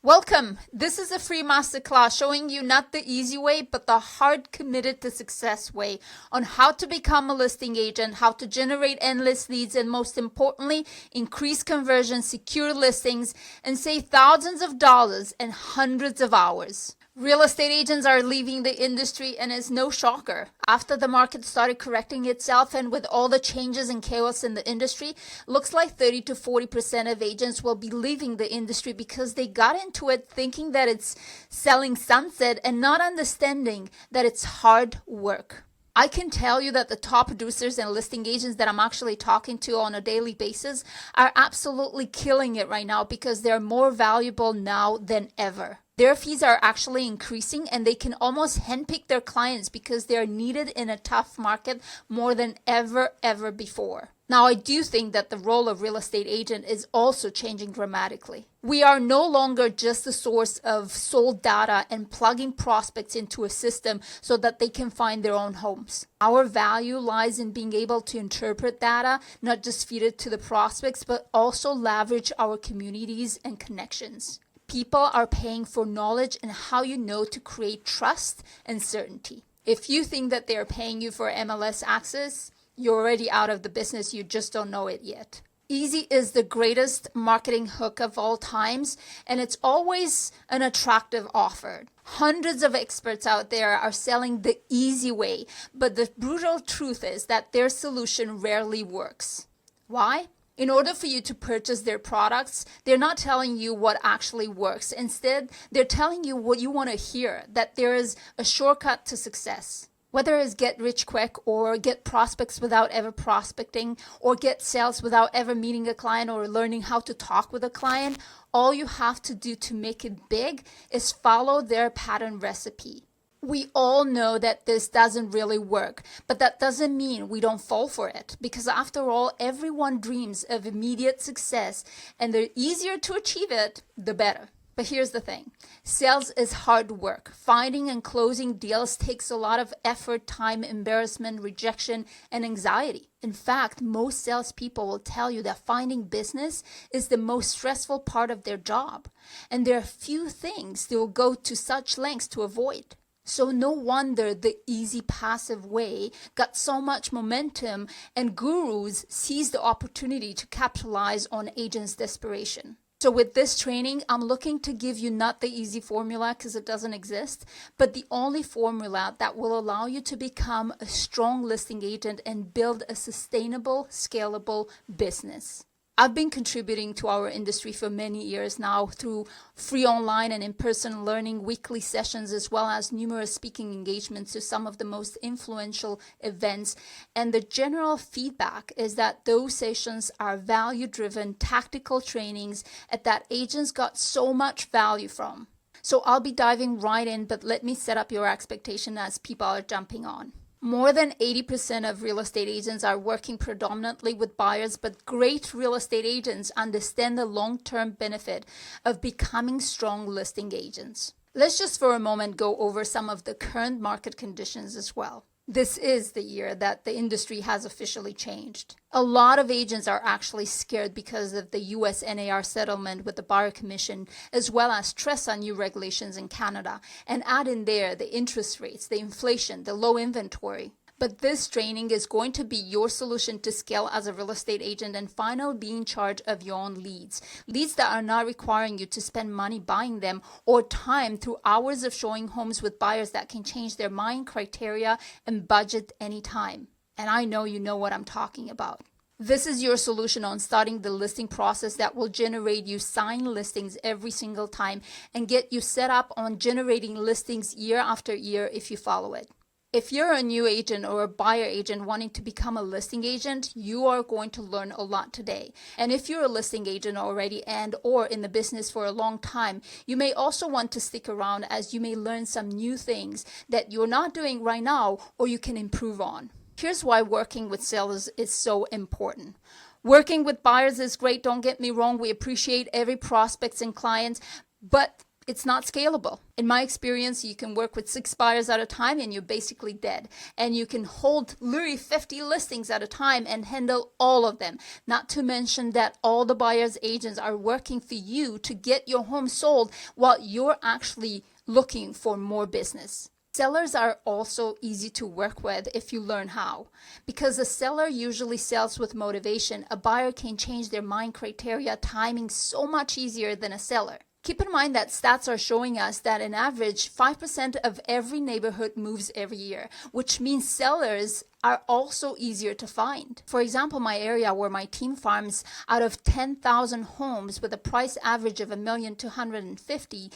Welcome! This is a free masterclass showing you not the easy way, but the hard, committed to success way on how to become a listing agent, how to generate endless leads, and most importantly, increase conversion, secure listings, and save thousands of dollars and hundreds of hours. Real estate agents are leaving the industry, and it's no shocker. After the market started correcting itself and with all the changes and chaos in the industry, looks like 30 to 40% of agents will be leaving the industry because they got into it thinking that it's selling sunset and not understanding that it's hard work. I can tell you that the top producers and listing agents that I'm actually talking to on a daily basis are absolutely killing it right now because they're more valuable now than ever. Their fees are actually increasing and they can almost handpick their clients because they're needed in a tough market more than ever before. Now, I do think that the role of real estate agent is also changing dramatically. We are no longer just the source of sold data and plugging prospects into a system so that they can find their own homes. Our value lies in being able to interpret data, not just feed it to the prospects, but also leverage our communities and connections. People are paying for knowledge and how you know to create trust and certainty. If you think that they're paying you for MLS access, you're already out of the business, you just don't know it yet. Easy is the greatest marketing hook of all times, and it's always an attractive offer. Hundreds of experts out there are selling the easy way, but the brutal truth is that their solution rarely works. Why? In order for you to purchase their products, they're not telling you what actually works. Instead, they're telling you what you want to hear, that there is a shortcut to success. Whether it's get rich quick or get prospects without ever prospecting or get sales without ever meeting a client or learning how to talk with a client, all you have to do to make it big is follow their pattern recipe. We all know that this doesn't really work, but that doesn't mean we don't fall for it, because after all, everyone dreams of immediate success, and the easier to achieve it, the better. But here's the thing. Sales is hard work. Finding and closing deals takes a lot of effort, time, embarrassment, rejection, and anxiety. In fact, most salespeople will tell you that finding business is the most stressful part of their job, and there are few things they will go to such lengths to avoid. So no wonder the easy passive way got so much momentum and gurus seized the opportunity to capitalize on agents' desperation. So with this training, I'm looking to give you not the easy formula because it doesn't exist, but the only formula that will allow you to become a strong listing agent and build a sustainable, scalable business. I've been contributing to our industry for many years now through free online and in-person learning, weekly sessions, as well as numerous speaking engagements to some of the most influential events. And the general feedback is that those sessions are value-driven, tactical trainings that agents got so much value from. So I'll be diving right in, but let me set up your expectation as people are jumping on. More than 80% of real estate agents are working predominantly with buyers, but great real estate agents understand the long-term benefit of becoming strong listing agents. Let's just for a moment go over some of the current market conditions as well. This is the year that the industry has officially changed. A lot of agents are actually scared because of the US NAR settlement with the Buyer Commission, as well as stress on new regulations in Canada, and add in there the interest rates, the inflation, the low inventory. But this training is going to be your solution to scale as a real estate agent and finally be in charge of your own leads. Leads that are not requiring you to spend money buying them or time through hours of showing homes with buyers that can change their mind, criteria, and budget anytime. And I know you know what I'm talking about. This is your solution on starting the listing process that will generate you signed listings every single time and get you set up on generating listings year after year if you follow it. If you're a new agent or a buyer agent wanting to become a listing agent, you are going to learn a lot today. And if you're a listing agent already and or in the business for a long time, you may also want to stick around as you may learn some new things that you're not doing right now or you can improve on. Here's why working with sales is so important. Working with buyers is great, don't get me wrong. We appreciate every prospects and clients, but It's not scalable. In my experience, you can work with 6 buyers at a time and you're basically dead. And you can hold literally 50 listings at a time and handle all of them. Not to mention that all the buyer's agents are working for you to get your home sold while you're actually looking for more business. Sellers are also easy to work with if you learn how. Because a seller usually sells with motivation, a buyer can change their mind criteria timing so much easier than a seller. Keep in mind that stats are showing us that on average, 5% of every neighborhood moves every year, which means sellers are also easier to find. For example, my area where my team farms, out of 10,000 homes with a price average of $1,250,000,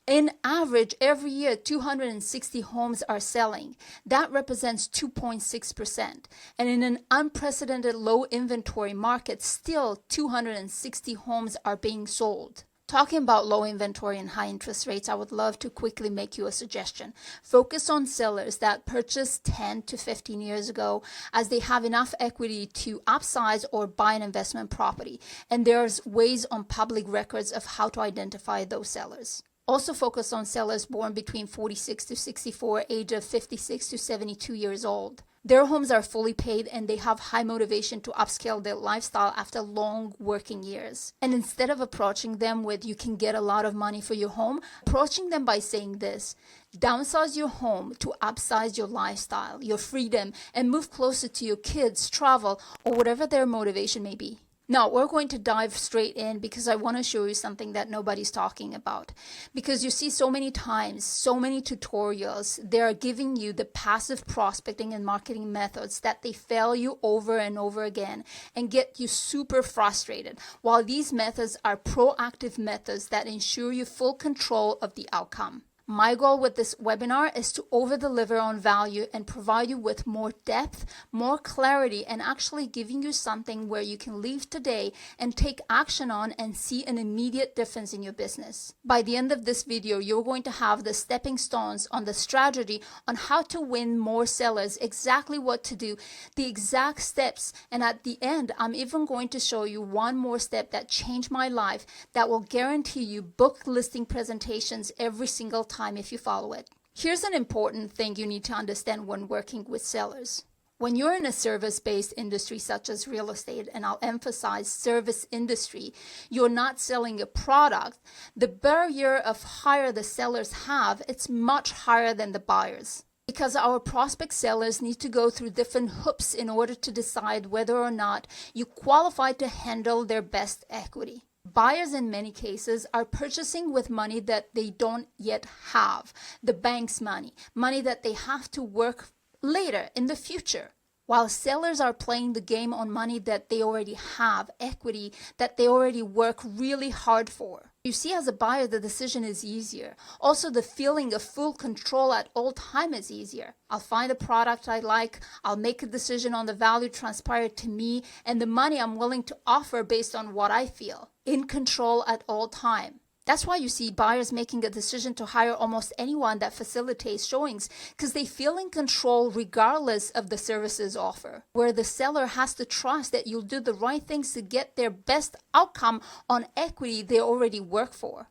in average, every year, 260 homes are selling. That represents 2.6%. And in an unprecedented low inventory market, still 260 homes are being sold. Talking about low inventory and high interest rates, I would love to quickly make you a suggestion. Focus on sellers that purchased 10 to 15 years ago, as they have enough equity to upsize or buy an investment property. And there's ways on public records of how to identify those sellers. Also focus on sellers born between 46 to 64, age of 56 to 72 years old. Their homes are fully paid and they have high motivation to upscale their lifestyle after long working years. And instead of approaching them with "you can get a lot of money for your home," approaching them by saying this: downsize your home to upsize your lifestyle, your freedom, and move closer to your kids, travel, or whatever their motivation may be. Now, we're going to dive straight in because I want to show you something that nobody's talking about. Because you see so many times, so many tutorials, they are giving you the passive prospecting and marketing methods that they fail you over and over again and get you super frustrated. While these methods are proactive methods that ensure you full control of the outcome. My goal with this webinar is to over-deliver on value and provide you with more depth, more clarity, and actually giving you something where you can leave today and take action on and see an immediate difference in your business. By the end of this video, you're going to have the stepping stones on the strategy on how to win more sellers, exactly what to do, the exact steps, and at the end, I'm even going to show you one more step that changed my life that will guarantee you booked listing presentations every single time if you follow it. Here's an important thing you need to understand when working with sellers. When you're in a service-based industry such as real estate, and I'll emphasize service industry, you're not selling a product. The barrier of hire the sellers have, it's much higher than the buyers. Because our prospect sellers need to go through different hoops in order to decide whether or not you qualify to handle their best equity. Buyers in many cases are purchasing with money that they don't yet have, the bank's money, money that they have to work later in the future. While sellers are playing the game on money that they already have, equity that they already work really hard for. You see, as a buyer, the decision is easier. Also, the feeling of full control at all time is easier. I'll find a product I like, I'll make a decision on the value transpired to me, and the money I'm willing to offer based on what I feel. In control at all time. That's why you see buyers making a decision to hire almost anyone that facilitates showings, because they feel in control regardless of the services offer. Where the seller has to trust that you'll do the right things to get their best outcome on equity they already work for.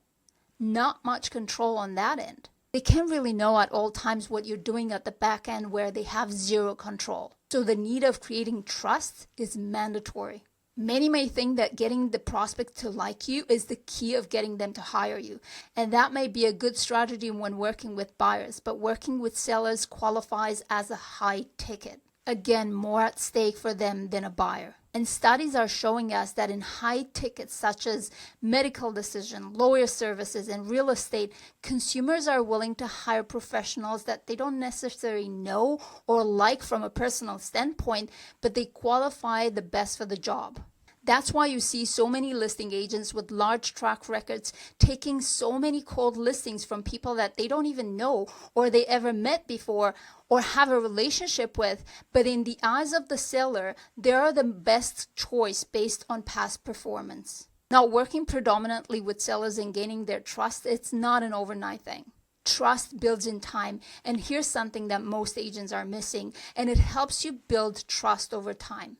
Not much control on that end. They can't really know at all times what you're doing at the back end where they have zero control. So the need of creating trust is mandatory. Many may think that getting the prospect to like you is the key of getting them to hire you. And that may be a good strategy when working with buyers, but working with sellers qualifies as a high ticket. Again, more at stake for them than a buyer. And studies are showing us that in high tickets such as medical decision, lawyer services, and real estate, consumers are willing to hire professionals that they don't necessarily know or like from a personal standpoint, but they qualify the best for the job. That's why you see so many listing agents with large track records taking so many cold listings from people that they don't even know or they ever met before or have a relationship with, but in the eyes of the seller, they are the best choice based on past performance. Now, working predominantly with sellers and gaining their trust, it's not an overnight thing. Trust builds in time, and here's something that most agents are missing, and it helps you build trust over time.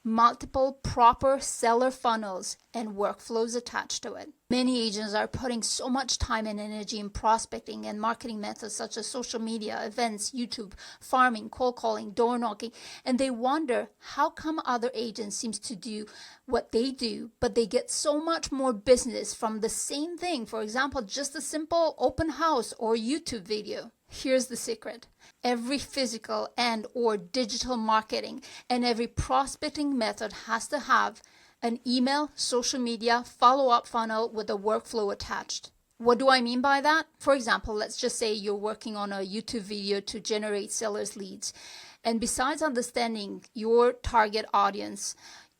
Multiple proper seller funnels and workflows attached to it. Many agents are putting so much time and energy in prospecting and marketing methods such as social media, events, YouTube, farming, cold calling, door knocking, and they wonder how come other agents seems to do what they do, but they get so much more business from the same thing. For example, just a simple open house or YouTube video. Here's the secret. Every physical and or digital marketing and every prospecting method has to have an email, social media, follow-up funnel with a workflow attached. What do I mean by that? For example, let's just say you're working on a YouTube video to generate sellers leads. And besides understanding your target audience,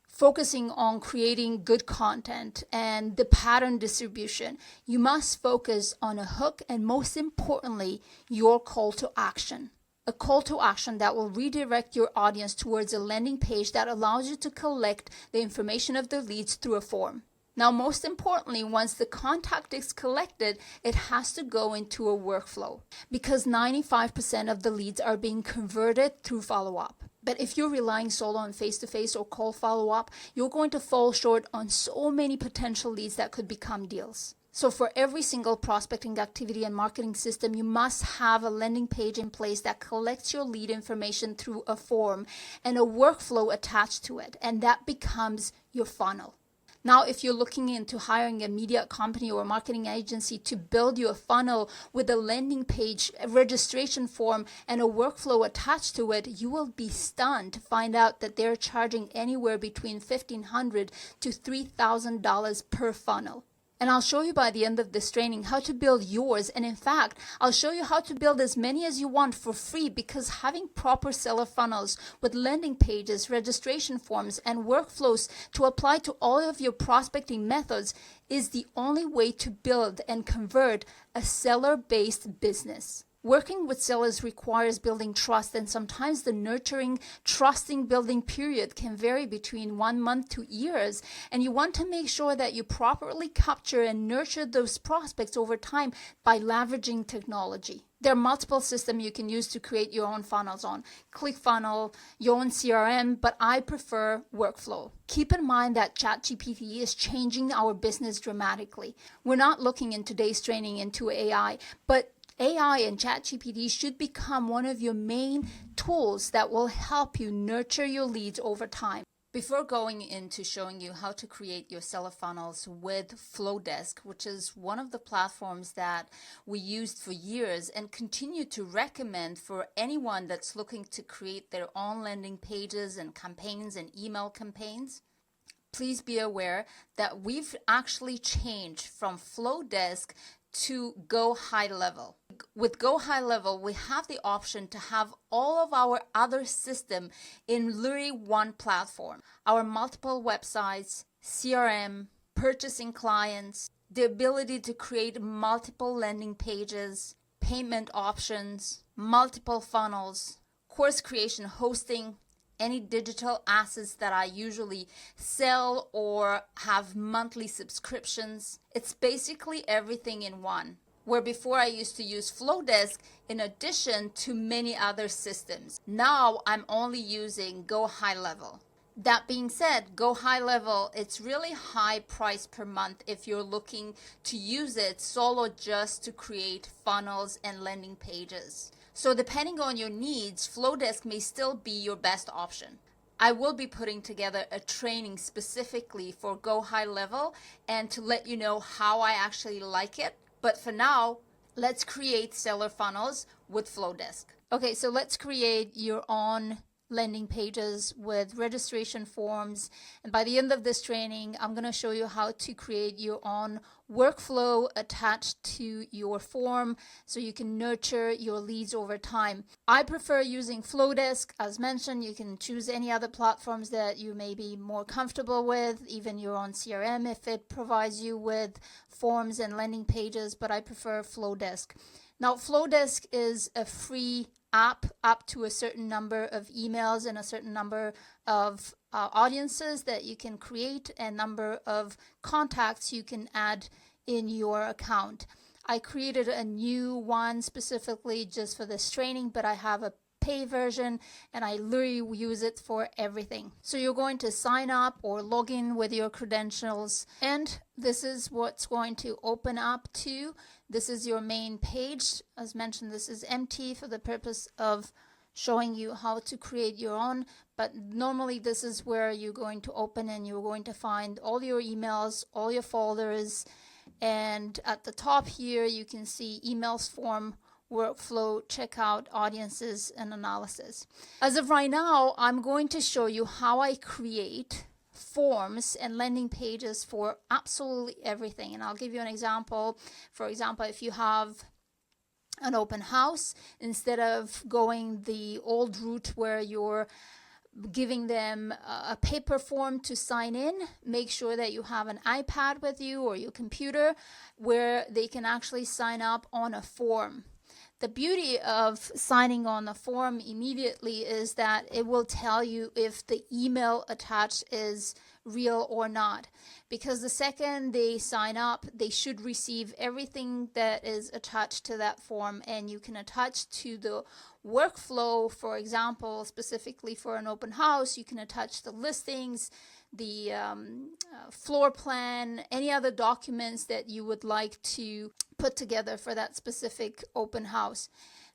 focusing on creating good content and the pattern distribution, you must focus on a hook and most importantly, your call to action. A call to action that will redirect your audience towards a landing page that allows you to collect the information of the leads through a form. Now, most importantly, once the contact is collected, it has to go into a workflow because 95% of the leads are being converted through follow-up. But if you're relying solo on face-to-face or call follow-up, you're going to fall short on so many potential leads that could become deals. So for every single prospecting activity and marketing system, you must have a landing page in place that collects your lead information through a form and a workflow attached to it, and that becomes your funnel. Now, if you're looking into hiring a media company or marketing agency to build you a funnel with a landing page, a registration form, and a workflow attached to it, you will be stunned to find out that they're charging anywhere between $1,500 to $3,000 per funnel. And I'll show you by the end of this training how to build yours. And in fact, I'll show you how to build as many as you want for free because having proper seller funnels with landing pages, registration forms, and workflows to apply to all of your prospecting methods is the only way to build and convert a seller-based business. Working with sellers requires building trust, and sometimes the nurturing, trusting building period can vary between 1 month to years, and you want to make sure that you properly capture and nurture those prospects over time by leveraging technology. There are multiple systems you can use to create your own funnels on ClickFunnels, your own CRM, but I prefer Workflow. Keep in mind that ChatGPT is changing our business dramatically. We're not looking in today's training into AI, but AI and ChatGPT should become one of your main tools that will help you nurture your leads over time. Before going into showing you how to create your seller funnels with Flowdesk, which is one of the platforms that we used for years and continue to recommend for anyone that's looking to create their own landing pages and campaigns and email campaigns, please be aware that we've actually changed from Flowdesk to Go High Level. With Go High Level, we have the option to have all of our other system in literally one platform. Our multiple websites, CRM, purchasing clients, the ability to create multiple landing pages, payment options, multiple funnels, course creation, hosting, any digital assets that I usually sell or have monthly subscriptions. It's basically everything in one. Where before I used to use Flowdesk in addition to many other systems. Now I'm only using Go High Level. That being said, Go High Level, it's really high price per month if you're looking to use it solo just to create funnels and landing pages. So depending on your needs, Flowdesk may still be your best option. I will be putting together a training specifically for Go High Level and to let you know how I actually like it. But for now, let's create seller funnels with Flowdesk. Okay, so let's create your own landing pages with registration forms, and by the end of this training I'm going to show you how to create your own workflow attached to your form so you can nurture your leads over time. I prefer using Flowdesk. As mentioned, you can choose any other platforms that you may be more comfortable with, even your own CRM if it provides you with forms and landing pages, but I prefer Flowdesk. Now, Flowdesk is a free app up to a certain number of emails and a certain number of audiences that you can create and number of contacts you can add in your account. I created a new one specifically just for this training, but I have a paid version, and I literally use it for everything. So you're going to sign up or log in with your credentials, and this is what's going to open up to. This is your main page. As mentioned, this is empty for the purpose of showing you how to create your own, but normally this is where you're going to open and you're going to find all your emails, all your folders, and at the top here you can see emails, form, workflow, checkout, audiences, and analysis. As of right now, I'm going to show you how I create forms and landing pages for absolutely everything, and I'll give you an example. For example, if you have an open house, instead of going the old route where you're giving them a paper form to sign in, make sure that you have an iPad with you or your computer where they can actually sign up on a form. The beauty of signing on the form immediately is that it will tell you if the email attached is real or not. Because the second they sign up, they should receive everything that is attached to that form, and you can attach to the workflow. For example, specifically for an open house, you can attach the listings, the floor plan, any other documents that you would like to put together for that specific open house.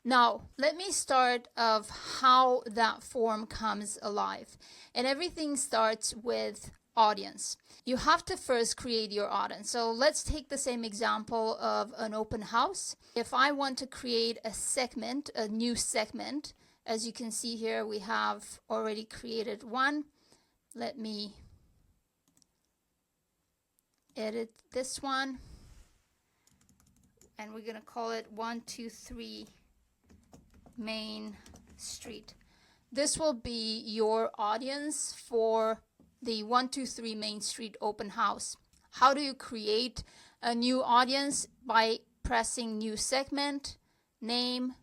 Now, let me start of how that form comes alive. And everything starts with audience. You have to first create your audience. So let's take the same example of an open house. If I want to create a segment, a new segment, as you can see here, we have already created one. Let me edit this one. And we're going to call it 123 Main Street. This will be your audience for the 123 Main Street open house. How do you create a new audience? By pressing new segment, name,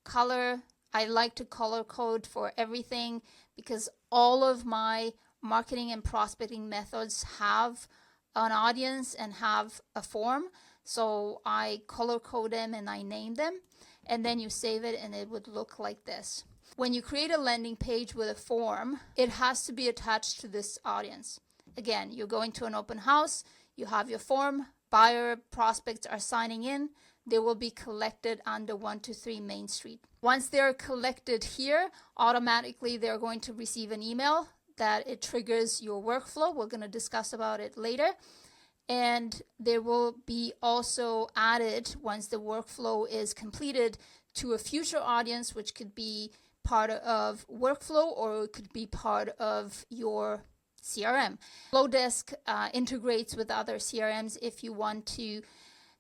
color. I like to color code for everything because all of my marketing and prospecting methods have an audience and have a form. So I color code them and I name them, and then you save it and it would look like this. When you create a landing page with a form, it has to be attached to this audience. Again, you're going to an open house, you have your form, buyer, prospects are signing in, they will be collected under 123 Main Street. Once they're collected here, automatically they're going to receive an email that it triggers your workflow. We're going to discuss about it later. And they will be also added once the workflow is completed to a future audience, which could be part of workflow or it could be part of your CRM. Flowdesk integrates with other CRMs if you want to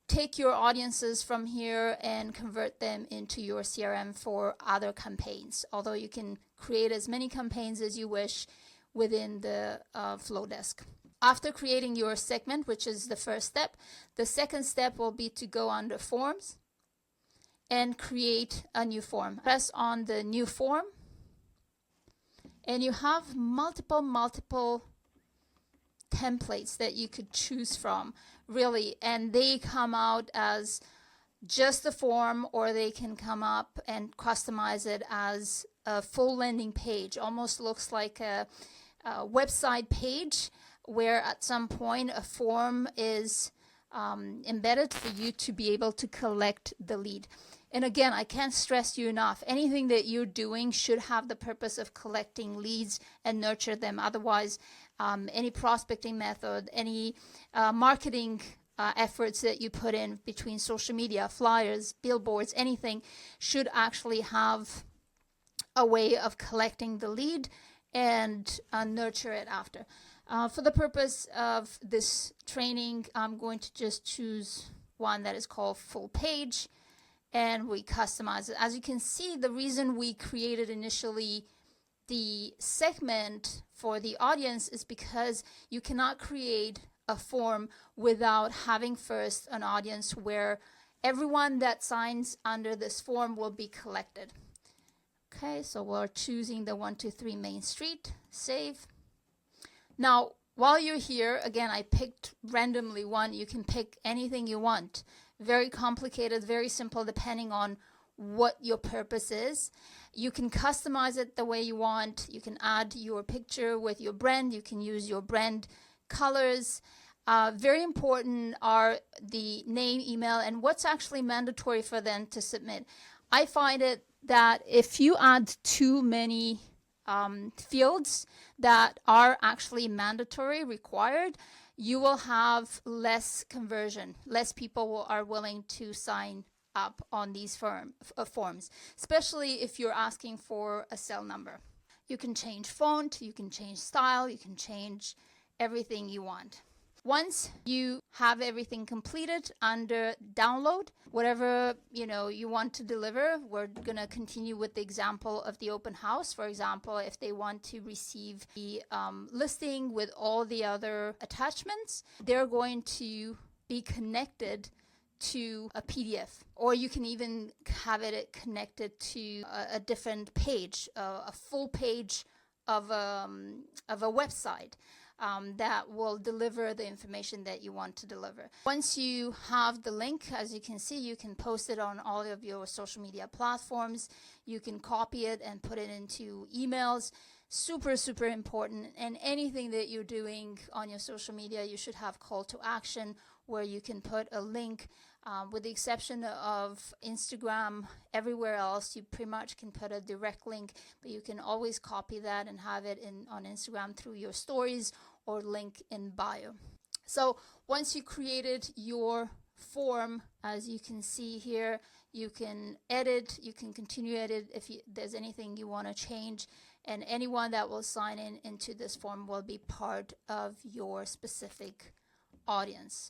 take your audiences from here and convert them into your CRM for other campaigns, although you can create as many campaigns as you wish within the Flowdesk. After creating your segment, which is the first step, the second step will be to go under forms and create a new form. Press on the new form and you have multiple templates that you could choose from, really, and they come out as just the form, or they can come up and customize it as a full landing page. Almost looks like a website page where at some point a form is embedded for you to be able to collect the lead. And again, I can't stress you enough, anything that you're doing should have the purpose of collecting leads and nurture them. Otherwise, any prospecting method, any marketing efforts that you put in between social media, flyers, billboards, anything should actually have a way of collecting the lead and nurture it after. For the purpose of this training, I'm going to just choose one that is called full page, and we customize it. As you can see, the reason we created initially the segment for the audience is because you cannot create a form without having first an audience where everyone that signs under this form will be collected. Okay, so we're choosing the 123 Main Street, save. Now, while you're here, again, I picked randomly one. You can pick anything you want. Very complicated, very simple, depending on what your purpose is. You can customize it the way you want. You can add your picture with your brand. You can use your brand colors. Very important are the name, email, and what's actually mandatory for them to submit. I find it that if you add too many fields that are actually mandatory, required, you will have less conversion. Less people are willing to sign up on these forms, especially if you're asking for a cell number. You can change font, you can change style, you can change everything you want. Once you have everything completed under download, whatever you want to deliver, we're going to continue with the example of the open house. For example, if they want to receive the listing with all the other attachments, they're going to be connected to a PDF, or you can even have it connected to a different page, a full page of a website that will deliver the information that you want to deliver. Once you have the link, as you can see, you can post it on all of your social media platforms. You can copy it and put it into emails. Super, super important. And anything that you're doing on your social media, you should have call to action where you can put a link. With the exception of Instagram, everywhere else you pretty much can put a direct link, but you can always copy that and have it on Instagram through your stories or link in bio. So once you created your form, as you can see here, you can edit, you can continue edit if there's anything you want to change, and anyone that will sign into this form will be part of your specific audience.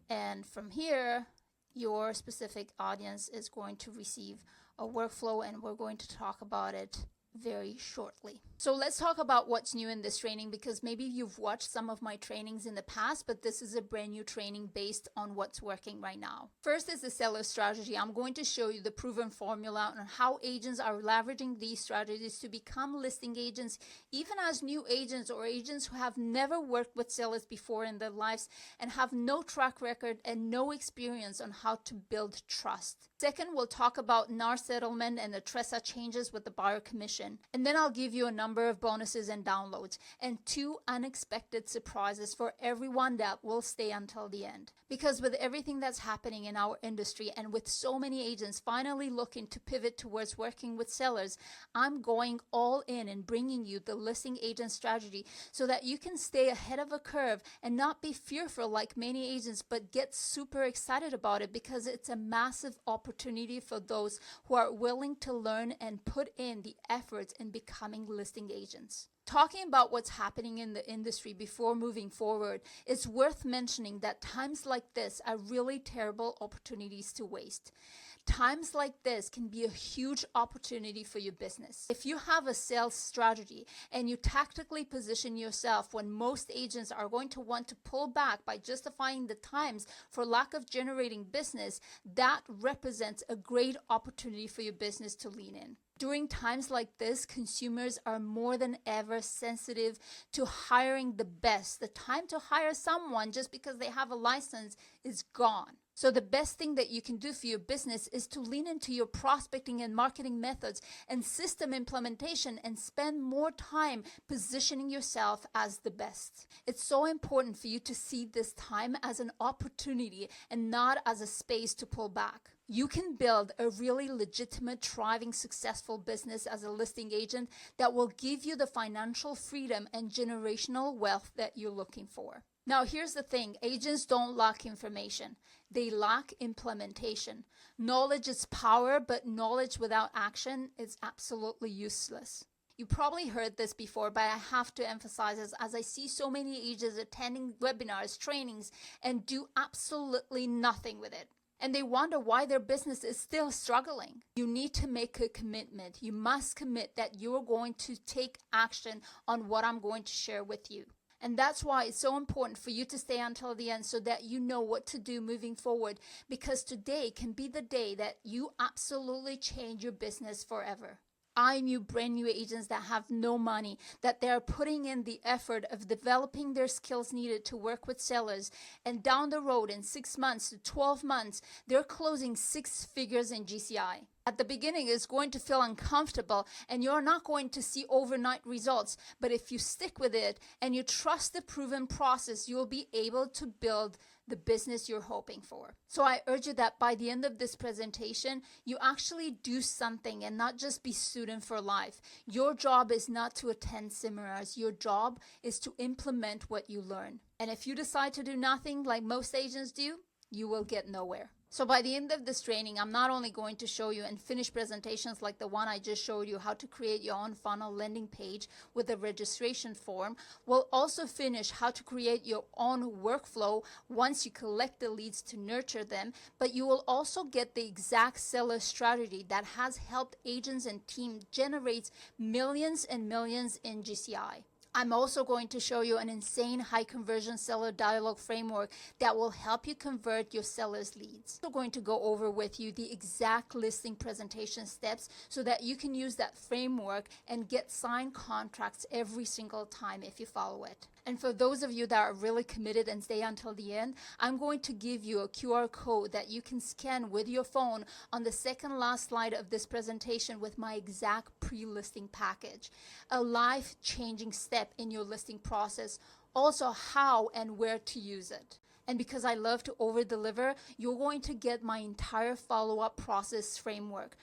And from here, your specific audience is going to receive a workflow, and we're going to talk about it very shortly. So let's talk about what's new in this training, because maybe you've watched some of my trainings in the past, but this is a brand new training based on what's working right now. First is the seller strategy. I'm going to show you the proven formula on how agents are leveraging these strategies to become listing agents, even as new agents or agents who have never worked with sellers before in their lives and have no track record and no experience on how to build trust. Second, we'll talk about NAR settlement and the TRESA changes with the buyer commission. And then I'll give you a number of bonuses and downloads and 2 unexpected surprises for everyone that will stay until the end. Because with everything that's happening in our industry and with so many agents finally looking to pivot towards working with sellers, I'm going all in and bringing you the listing agent strategy so that you can stay ahead of a curve and not be fearful like many agents, but get super excited about it, because it's a massive opportunity for those who are willing to learn and put in the efforts in becoming listing agents. Talking about what's happening in the industry before moving forward, it's worth mentioning that times like this are really terrible opportunities to waste. Times like this can be a huge opportunity for your business. If you have a sales strategy and you tactically position yourself when most agents are going to want to pull back by justifying the times for lack of generating business, that represents a great opportunity for your business to lean in. During times like this, consumers are more than ever sensitive to hiring the best. The time to hire someone just because they have a license is gone. So the best thing that you can do for your business is to lean into your prospecting and marketing methods and system implementation and spend more time positioning yourself as the best. It's so important for you to see this time as an opportunity and not as a space to pull back. You can build a really legitimate, thriving, successful business as a listing agent that will give you the financial freedom and generational wealth that you're looking for. Now, here's the thing. Agents don't lack information. They lack implementation. Knowledge is power, but knowledge without action is absolutely useless. You probably heard this before, but I have to emphasize this as I see so many agents attending webinars, trainings, and do absolutely nothing with it. And they wonder why their business is still struggling. You need to make a commitment. You must commit that you're going to take action on what I'm going to share with you. And that's why it's so important for you to stay until the end so that you know what to do moving forward, because today can be the day that you absolutely change your business forever. I knew brand new agents that have no money, that they're putting in the effort of developing their skills needed to work with sellers, and down the road in 6 months to 12 months, they're closing 6 figures in GCI. At the beginning, it's going to feel uncomfortable and you're not going to see overnight results. But if you stick with it and you trust the proven process, you'll be able to build the business you're hoping for. So I urge you that by the end of this presentation, you actually do something and not just be student for life. Your job is not to attend seminars. Your job is to implement what you learn. And if you decide to do nothing like most agents do, you will get nowhere. So by the end of this training, I'm not only going to show you and finish presentations like the one I just showed you, how to create your own funnel landing page with a registration form. We'll also finish how to create your own workflow once you collect the leads to nurture them. But you will also get the exact seller strategy that has helped agents and team generate millions and millions in GCI. I'm also going to show you an insane high conversion seller dialogue framework that will help you convert your sellers' leads. I'm going to go over with you the exact listing presentation steps so that you can use that framework and get signed contracts every single time if you follow it. And for those of you that are really committed and stay until the end, I'm going to give you a QR code that you can scan with your phone on the second last slide of this presentation with my exact pre-listing package. A life-changing step in your listing process, also how and where to use it. And because I love to over-deliver, you're going to get my entire follow-up process framework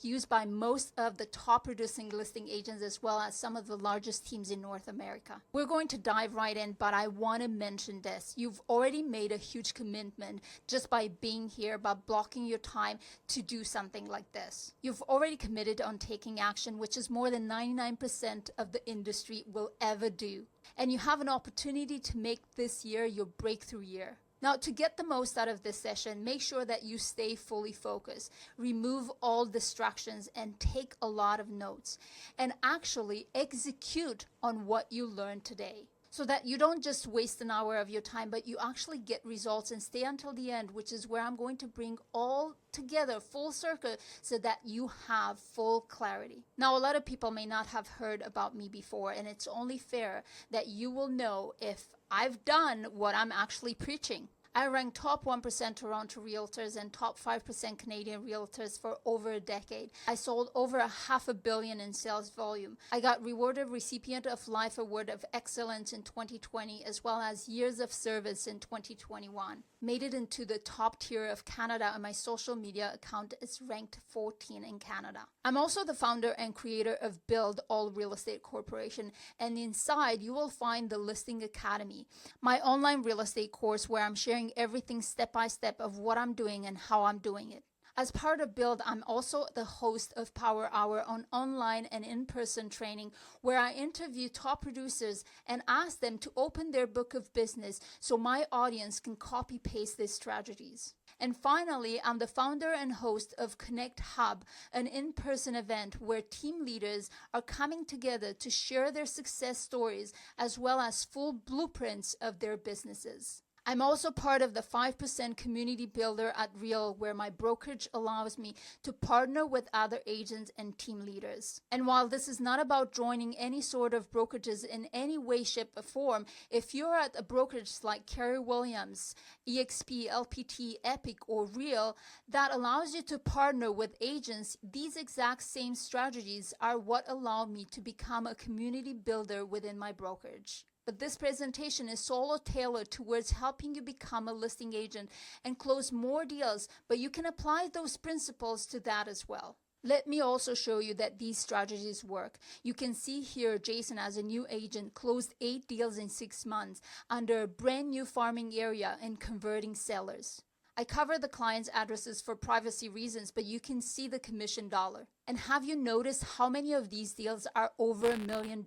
used by most of the top producing listing agents as well as some of the largest teams in North America. We're going to dive right in, but I want to mention this. You've already made a huge commitment just by being here, by blocking your time to do something like this. You've already committed on taking action, which is more than 99% of the industry will ever do. And you have an opportunity to make this year your breakthrough year. Now, to get the most out of this session, make sure that you stay fully focused, remove all distractions, and take a lot of notes, and actually execute on what you learned today. So that you don't just waste an hour of your time, but you actually get results and stay until the end, which is where I'm going to bring all together full circle so that you have full clarity. Now, a lot of people may not have heard about me before, and it's only fair that you will know if I've done what I'm actually preaching. I ranked top 1% Toronto realtors and top 5% Canadian realtors for over a decade. I sold over $500 million in sales volume. I got rewarded recipient of Life Award of Excellence in 2020 as well as Years of Service in 2021. Made it into the top tier of Canada, and my social media account is ranked 14 in Canada. I'm also the founder and creator of Build All Real Estate Corporation, and inside you will find the Listing Academy, my online real estate course where I'm sharing everything step by step of what I'm doing and how I'm doing it. As part of Build, I'm also the host of Power Hour on online and in-person training where I interview top producers and ask them to open their book of business so my audience can copy-paste their strategies. And finally, I'm the founder and host of Connect Hub, an in-person event where team leaders are coming together to share their success stories as well as full blueprints of their businesses. I'm also part of the 5% community builder at Real, where my brokerage allows me to partner with other agents and team leaders. And while this is not about joining any sort of brokerages in any way, shape, or form, if you're at a brokerage like Keller Williams, EXP, LPT, Epic, or Real that allows you to partner with agents, these exact same strategies are what allow me to become a community builder within my brokerage. But this presentation is solo tailored towards helping you become a listing agent and close more deals, but you can apply those principles to that as well. Let me also show you that these strategies work. You can see here Jason, as a new agent, closed 8 deals in 6 months under a brand new farming area and converting sellers. I cover the client's addresses for privacy reasons, but you can see the commission dollar. And have you noticed how many of these deals are over $1 million?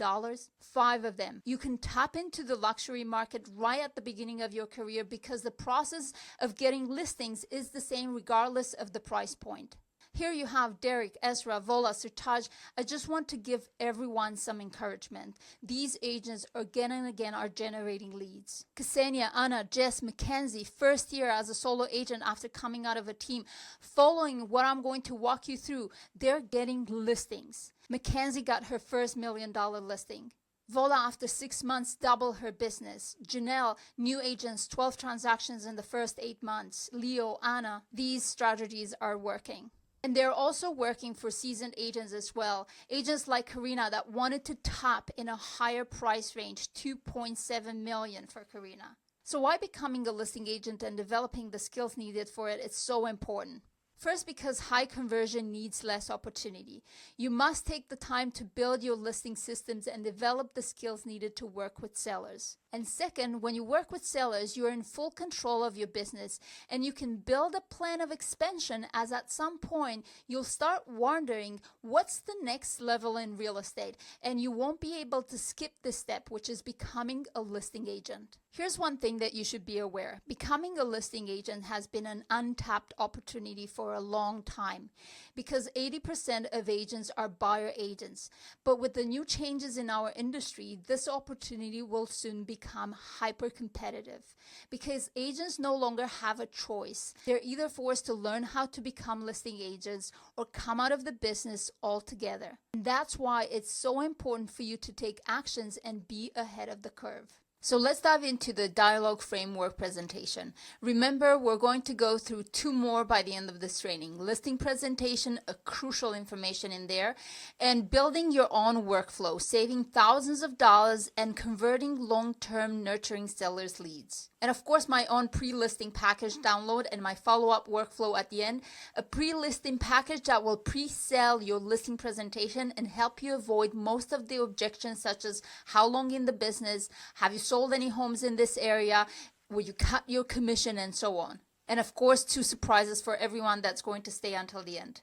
5 of them. You can tap into the luxury market right at the beginning of your career because the process of getting listings is the same regardless of the price point. Here you have Derek, Ezra, Vola, Surtaj. I just want to give everyone some encouragement. These agents again and again are generating leads. Ksenia, Anna, Jess, Mackenzie, first year as a solo agent after coming out of a team, following what I'm going to walk you through, they're getting listings. Mackenzie got her first $1 million listing. Vola, after 6 months, doubled her business. Janelle, new agents, 12 transactions in the first 8 months. Leo, Anna, these strategies are working. And they're also working for seasoned agents as well. Agents like Karina that wanted to top in a higher price range, $2.7 million for Karina. So why becoming a listing agent and developing the skills needed for it is so important? First, because high conversion needs less opportunity. You must take the time to build your listing systems and develop the skills needed to work with sellers. And second, when you work with sellers, you're in full control of your business and you can build a plan of expansion, as at some point you'll start wondering what's the next level in real estate, and you won't be able to skip this step, which is becoming a listing agent. Here's one thing that you should be aware. Becoming a listing agent has been an untapped opportunity for a long time because 80% of agents are buyer agents. But with the new changes in our industry, this opportunity will soon become hyper competitive because agents no longer have a choice. They're either forced to learn how to become listing agents or come out of the business altogether. And that's why it's so important for you to take actions and be ahead of the curve. So let's dive into the dialogue framework presentation. Remember, we're going to go through 2 more by the end of this training. Listing presentation, a crucial information in there, and building your own workflow, saving thousands of dollars and converting long-term nurturing sellers' leads. And of course, my own pre-listing package download and my follow-up workflow at the end, a pre-listing package that will pre-sell your listing presentation and help you avoid most of the objections such as how long in the business, have you sold any homes in this area, will you cut your commission, and so on. And of course, 2 surprises for everyone that's going to stay until the end.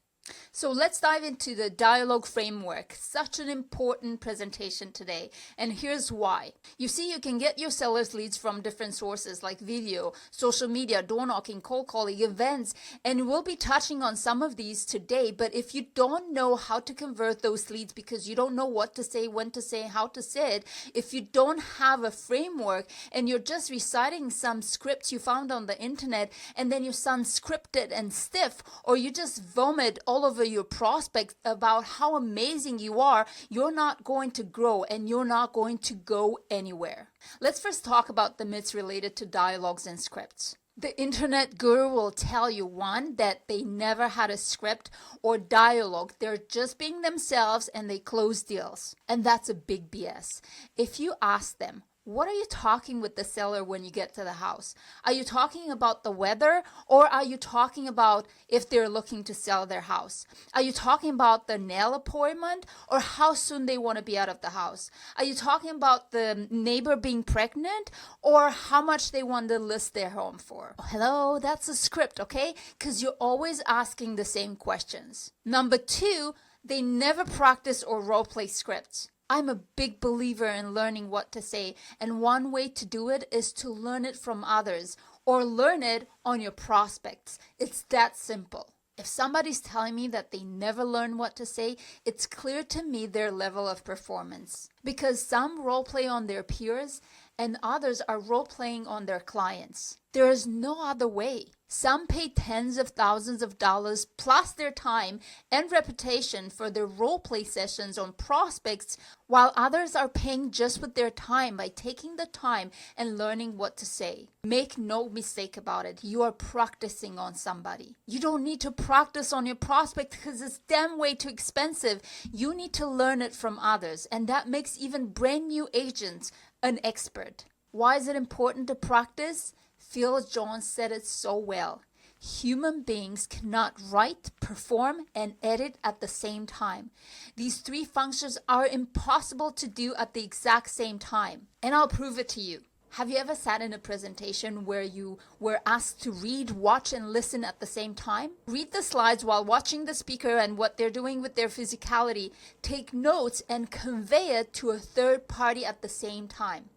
So let's dive into the dialogue framework. Such an important presentation today. And here's why. You see, you can get your sellers leads from different sources like video, social media, door knocking, cold calling, events, and we'll be touching on some of these today. But if you don't know how to convert those leads because you don't know what to say, when to say, how to say it, if you don't have a framework and you're just reciting some scripts you found on the internet and then you sound scripted and stiff, or you just vomit all over your prospects about how amazing you are, you're not going to grow and you're not going to go anywhere. Let's first talk about the myths related to dialogues and scripts. The internet guru will tell you, 1, that they never had a script or dialogue. They're just being themselves and they close deals. And that's a big BS. If you ask them, what are you talking with the seller when you get to the house? Are you talking about the weather, or are you talking about if they're looking to sell their house? Are you talking about the nail appointment, or how soon they want to be out of the house? Are you talking about the neighbor being pregnant, or how much they want to list their home for? Hello, that's a script, okay? Because you're always asking the same questions. Number 2, they never practice or role play scripts. I'm a big believer in learning what to say, and one way to do it is to learn it from others or learn it on your prospects. It's that simple. If somebody's telling me that they never learn what to say, it's clear to me their level of performance. Because some role play on their peers and others are role playing on their clients. There is no other way. Some pay tens of thousands of dollars plus their time and reputation for their role play sessions on prospects, while others are paying just with their time by taking the time and learning what to say. Make no mistake about it. You are practicing on somebody. You don't need to practice on your prospect because it's damn way too expensive. You need to learn it from others, and that makes even brand new agents an expert. Why is it important to practice? Phil Jones said it so well. Human beings cannot write, perform, and edit at the same time. These 3 functions are impossible to do at the exact same time. And I'll prove it to you. Have you ever sat in a presentation where you were asked to read, watch, and listen at the same time? Read the slides while watching the speaker and what they're doing with their physicality. Take notes and convey it to a third party at the same time.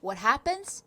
What happens?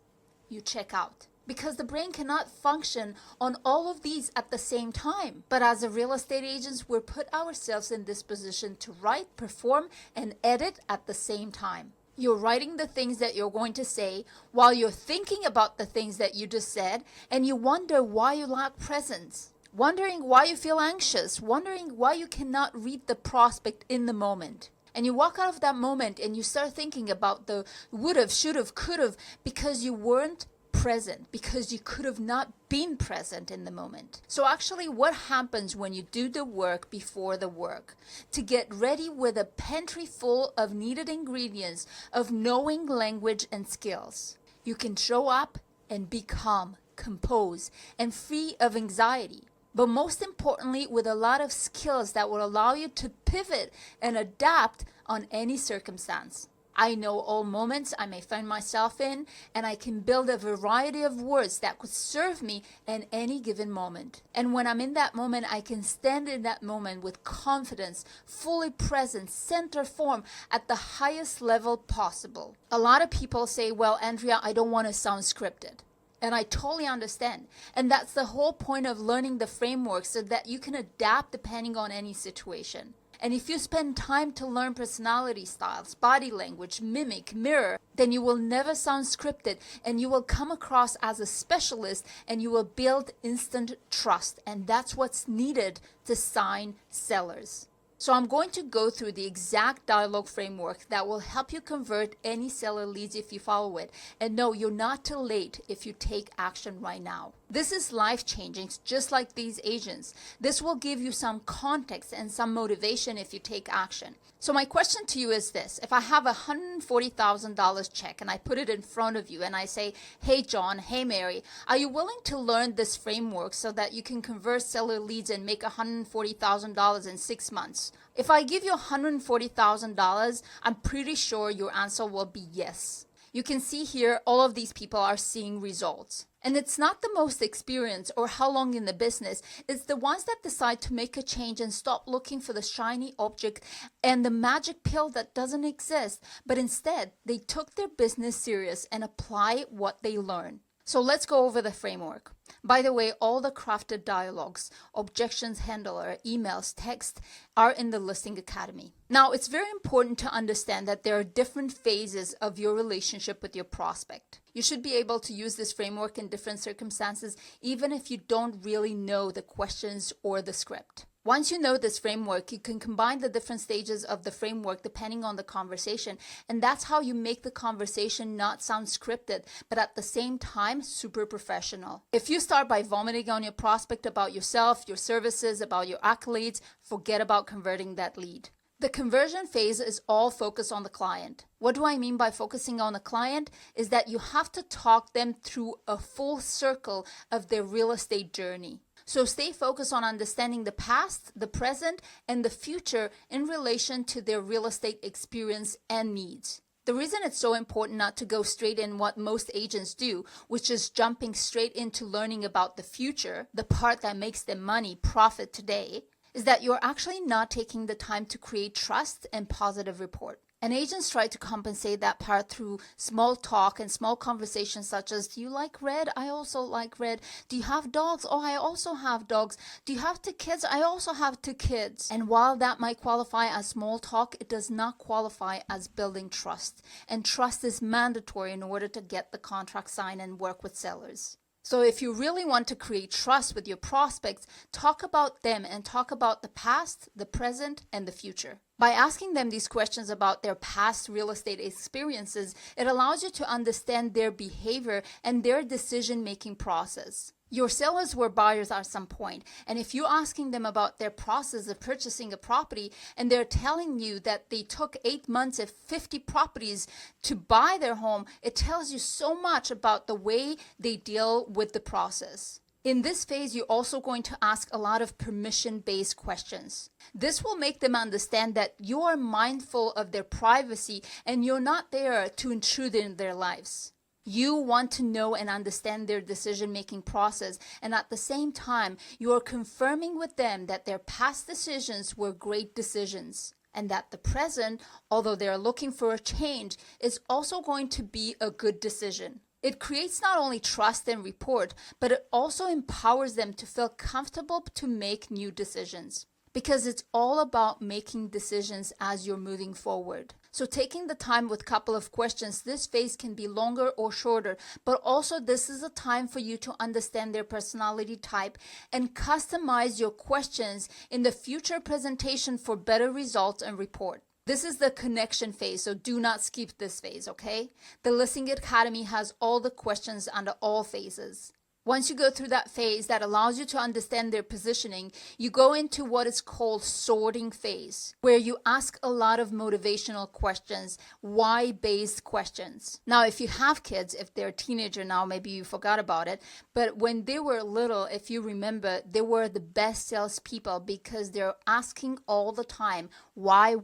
You check out. because the brain cannot function on all of these at the same time. But as a real estate agents, we're put ourselves in this position to write, perform, and edit at the same time. You're writing the things that you're going to say while you're thinking about the things that you just said, and you wonder why you lack presence, wondering why you feel anxious, wondering why you cannot read the prospect in the moment. And you walk out of that moment and you start thinking about the would've, should've, could've, because you weren't present, because you could have not been present in the moment. So actually, what happens when you do the work before the work? To get ready with a pantry full of needed ingredients of knowing language and skills, you can show up and be calm, composed, and free of anxiety. But most importantly, with a lot of skills that will allow you to pivot and adapt on any circumstance. I know all moments I may find myself in, and I can build a variety of words that could serve me in any given moment. And when I'm in that moment, I can stand in that moment with confidence, fully present, center form at the highest level possible. A lot of people say, well, Andrea, I don't want to sound scripted. And I totally understand. And that's the whole point of learning the framework, so that you can adapt depending on any situation. And if you spend time to learn personality styles, body language, mimic, mirror, then you will never sound scripted, and you will come across as a specialist, and you will build instant trust. And that's what's needed to sign sellers. So I'm going to go through the exact dialogue framework that will help you convert any seller leads if you follow it. And no, you're not too late if you take action right now. This is life-changing, just like these agents. This will give you some context and some motivation if you take action. So my question to you is this. If I have a $140,000 check and I put it in front of you and I say, hey John, hey Mary, are you willing to learn this framework so that you can convert seller leads and make $140,000 in 6 months? If I give you $140,000, I'm pretty sure your answer will be yes. You can see here all of these people are seeing results. And it's not the most experienced or how long in the business. It's the ones that decide to make a change and stop looking for the shiny object and the magic pill that doesn't exist, but instead they took their business serious and apply what they learn. So let's go over the framework. By the way, all the crafted dialogues, objections handler, emails, text are in the Listing Academy. Now, it's very important to understand that there are different phases of your relationship with your prospect. You should be able to use this framework in different circumstances, even if you don't really know the questions or the script. Once you know this framework, you can combine the different stages of the framework depending on the conversation, and that's how you make the conversation not sound scripted, but at the same time, super professional. If you start by vomiting on your prospect about yourself, your services, about your accolades, forget about converting that lead. The conversion phase is all focused on the client. What do I mean by focusing on the client? Is that you have to talk them through a full circle of their real estate journey. So stay focused on understanding the past, the present, and the future in relation to their real estate experience and needs. The reason it's so important not to go straight in what most agents do, which is jumping straight into learning about the future, the part that makes them money, profit today, is that you're actually not taking the time to create trust and positive rapport. And agents try to compensate that part through small talk and small conversations such as, do you like red? I also like red. Do you have dogs? Oh, I also have dogs. Do you have 2 kids? I also have 2 kids. And while that might qualify as small talk, it does not qualify as building trust. And trust is mandatory in order to get the contract signed and work with sellers. So if you really want to create trust with your prospects, talk about them and talk about the past, the present, and the future. By asking them these questions about their past real estate experiences, it allows you to understand their behavior and their decision-making process. Your sellers were buyers at some point, and if you're asking them about their process of purchasing a property and they're telling you that they took 8 months and 50 properties to buy their home, it tells you so much about the way they deal with the process. In this phase, you're also going to ask a lot of permission-based questions. This will make them understand that you are mindful of their privacy and you're not there to intrude in their lives. You want to know and understand their decision-making process, and at the same time, you are confirming with them that their past decisions were great decisions, and that the present, although they are looking for a change, is also going to be a good decision. It creates not only trust and rapport, but it also empowers them to feel comfortable to make new decisions. Because it's all about making decisions as you're moving forward. So taking the time with a couple of questions, this phase can be longer or shorter, but also this is a time for you to understand their personality type and customize your questions in the future presentation for better results and report. This is the connection phase, so do not skip this phase, okay? The Listing Academy has all the questions under all phases. Once you go through that phase that allows you to understand their positioning, you go into what is called sorting phase, where you ask a lot of motivational questions, why-based questions. Now, if you have kids, if they're a teenager now, maybe you forgot about it, but when they were little, if you remember, they were the best salespeople because they're asking all the time, why?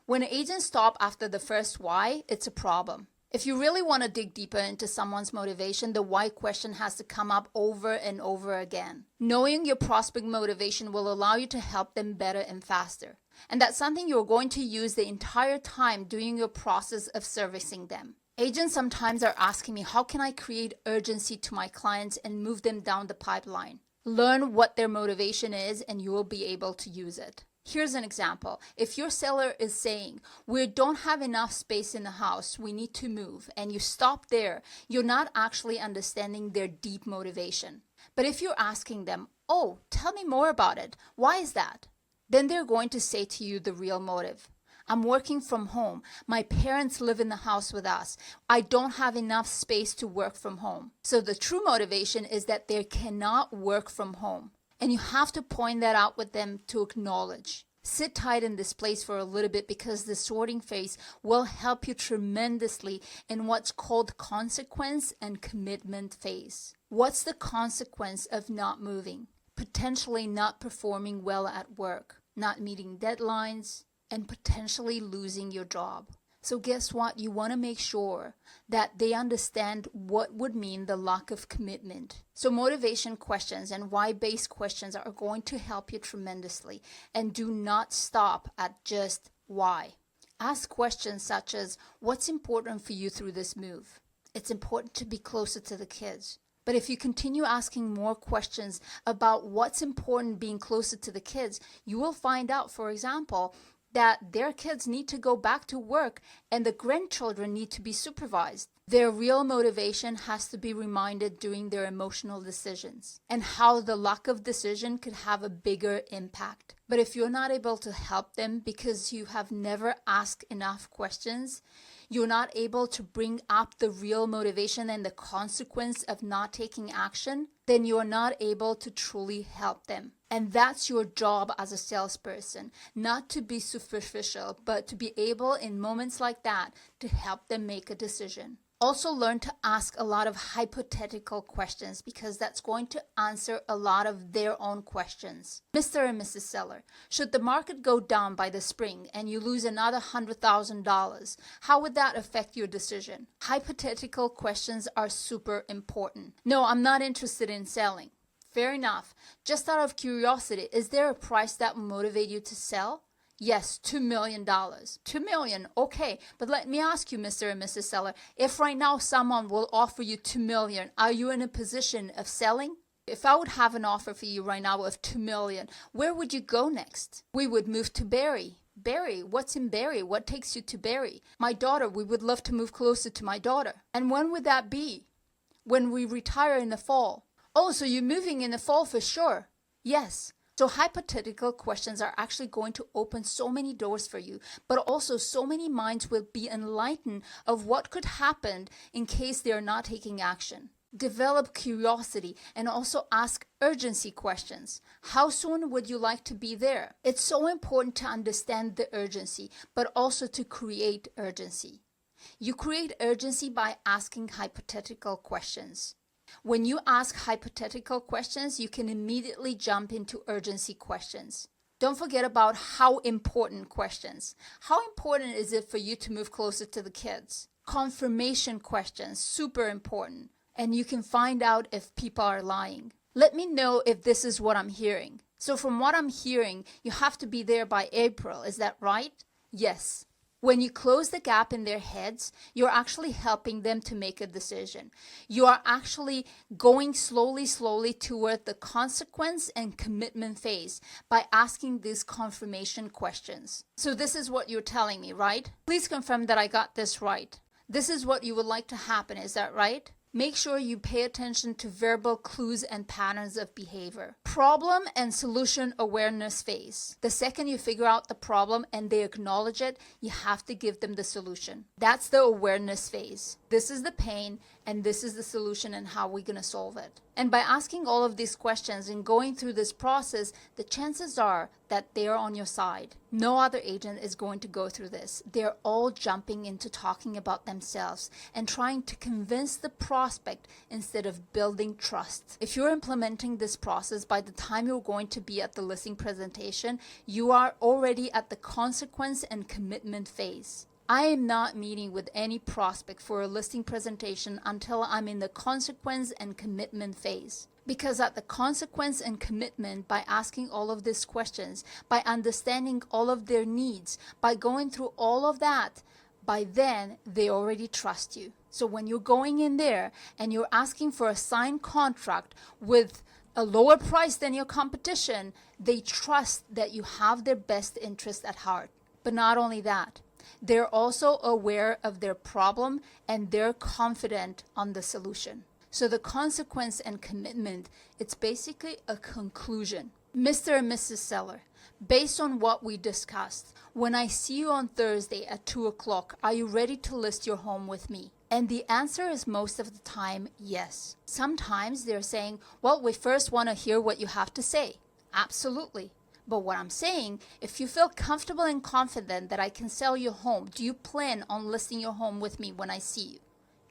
When agents stop after the first why, it's a problem. If you really want to dig deeper into someone's motivation, the why question has to come up over and over again. Knowing your prospect motivation will allow you to help them better and faster. And that's something you're going to use the entire time during your process of servicing them. Agents sometimes are asking me, how can I create urgency to my clients and move them down the pipeline? Learn what their motivation is and you will be able to use it. Here's an example. If your seller is saying, we don't have enough space in the house, we need to move, and you stop there, you're not actually understanding their deep motivation. But if you're asking them, oh, tell me more about it, why is that? Then they're going to say to you the real motive. I'm working from home. My parents live in the house with us. I don't have enough space to work from home. So the true motivation is that they cannot work from home. And you have to point that out with them to acknowledge. Sit tight in this place for a little bit because the sorting phase will help you tremendously in what's called consequence and commitment phase. What's the consequence of not moving? Potentially not performing well at work, not meeting deadlines, and potentially losing your job. So guess what? You want to make sure that they understand what would mean the lack of commitment. So motivation questions and why-based questions are going to help you tremendously. And do not stop at just why. Ask questions such as, what's important for you through this move? It's important to be closer to the kids. But if you continue asking more questions about what's important being closer to the kids, you will find out, for example, that their kids need to go back to work and the grandchildren need to be supervised. Their real motivation has to be reminded during their emotional decisions and how the lack of decision could have a bigger impact. But if you're not able to help them because you have never asked enough questions, you're not able to bring up the real motivation and the consequence of not taking action, then you're not able to truly help them. And that's your job as a salesperson, not to be superficial, but to be able in moments like that to help them make a decision. Also learn to ask a lot of hypothetical questions because that's going to answer a lot of their own questions. Mr. and Mrs. Seller, should the market go down by the spring and you lose another $100,000, how would that affect your decision? Hypothetical questions are super important. No, I'm not interested in selling. Fair enough. Just out of curiosity, is there a price that will motivate you to sell? Yes, $2 million. $2 million, okay. But let me ask you, Mr. and Mrs. Seller, if right now someone will offer you $2 million, are you in a position of selling? If I would have an offer for you right now of $2 million, where would you go next? We would move to Barrie. Barrie, what's in Barrie? What takes you to Barrie? My daughter, we would love to move closer to my daughter. And when would that be? When we retire in the fall. Oh, so you're moving in the fall for sure? Yes. So hypothetical questions are actually going to open so many doors for you, but also so many minds will be enlightened of what could happen in case they're not taking action. Develop curiosity and also ask urgency questions. How soon would you like to be there? It's so important to understand the urgency, but also to create urgency. You create urgency by asking hypothetical questions. When you ask hypothetical questions, you can immediately jump into urgency questions. Don't forget about how important questions. How important is it for you to move closer to the kids? Confirmation questions, super important. And you can find out if people are lying. Let me know if this is what I'm hearing. So from what I'm hearing, you have to be there by April. Is that right? Yes. When you close the gap in their heads, you're actually helping them to make a decision. You are actually going slowly toward the consequence and commitment phase by asking these confirmation questions. So this is what you're telling me, right? Please confirm that I got this right. This is what you would like to happen, is that right? Make sure you pay attention to verbal clues and patterns of behavior. Problem and solution awareness phase. The second you figure out the problem and they acknowledge it, you have to give them the solution. That's the awareness phase. This is the pain and this is the solution and how we're going to solve it. And by asking all of these questions and going through this process, the chances are that they're on your side. No other agent is going to go through this. They're all jumping into talking about themselves and trying to convince the prospect instead of building trust. If you're implementing this process, by the time you're going to be at the listing presentation, you are already at the consequence and commitment phase. I am not meeting with any prospect for a listing presentation until I'm in the consequence and commitment phase. Because at the consequence and commitment, by asking all of these questions, by understanding all of their needs, by going through all of that, by then they already trust you. So when you're going in there and you're asking for a signed contract with a lower price than your competition, they trust that you have their best interest at heart. But not only that, they're also aware of their problem and they're confident on the solution. So the consequence and commitment, it's basically a conclusion. Mr. and Mrs. Seller, based on what we discussed, when I see you on Thursday at 2 o'clock, are you ready to list your home with me? And the answer is most of the time, yes. Sometimes they're saying, well, we first want to hear what you have to say. Absolutely. But what I'm saying, if you feel comfortable and confident that I can sell your home, do you plan on listing your home with me when I see you?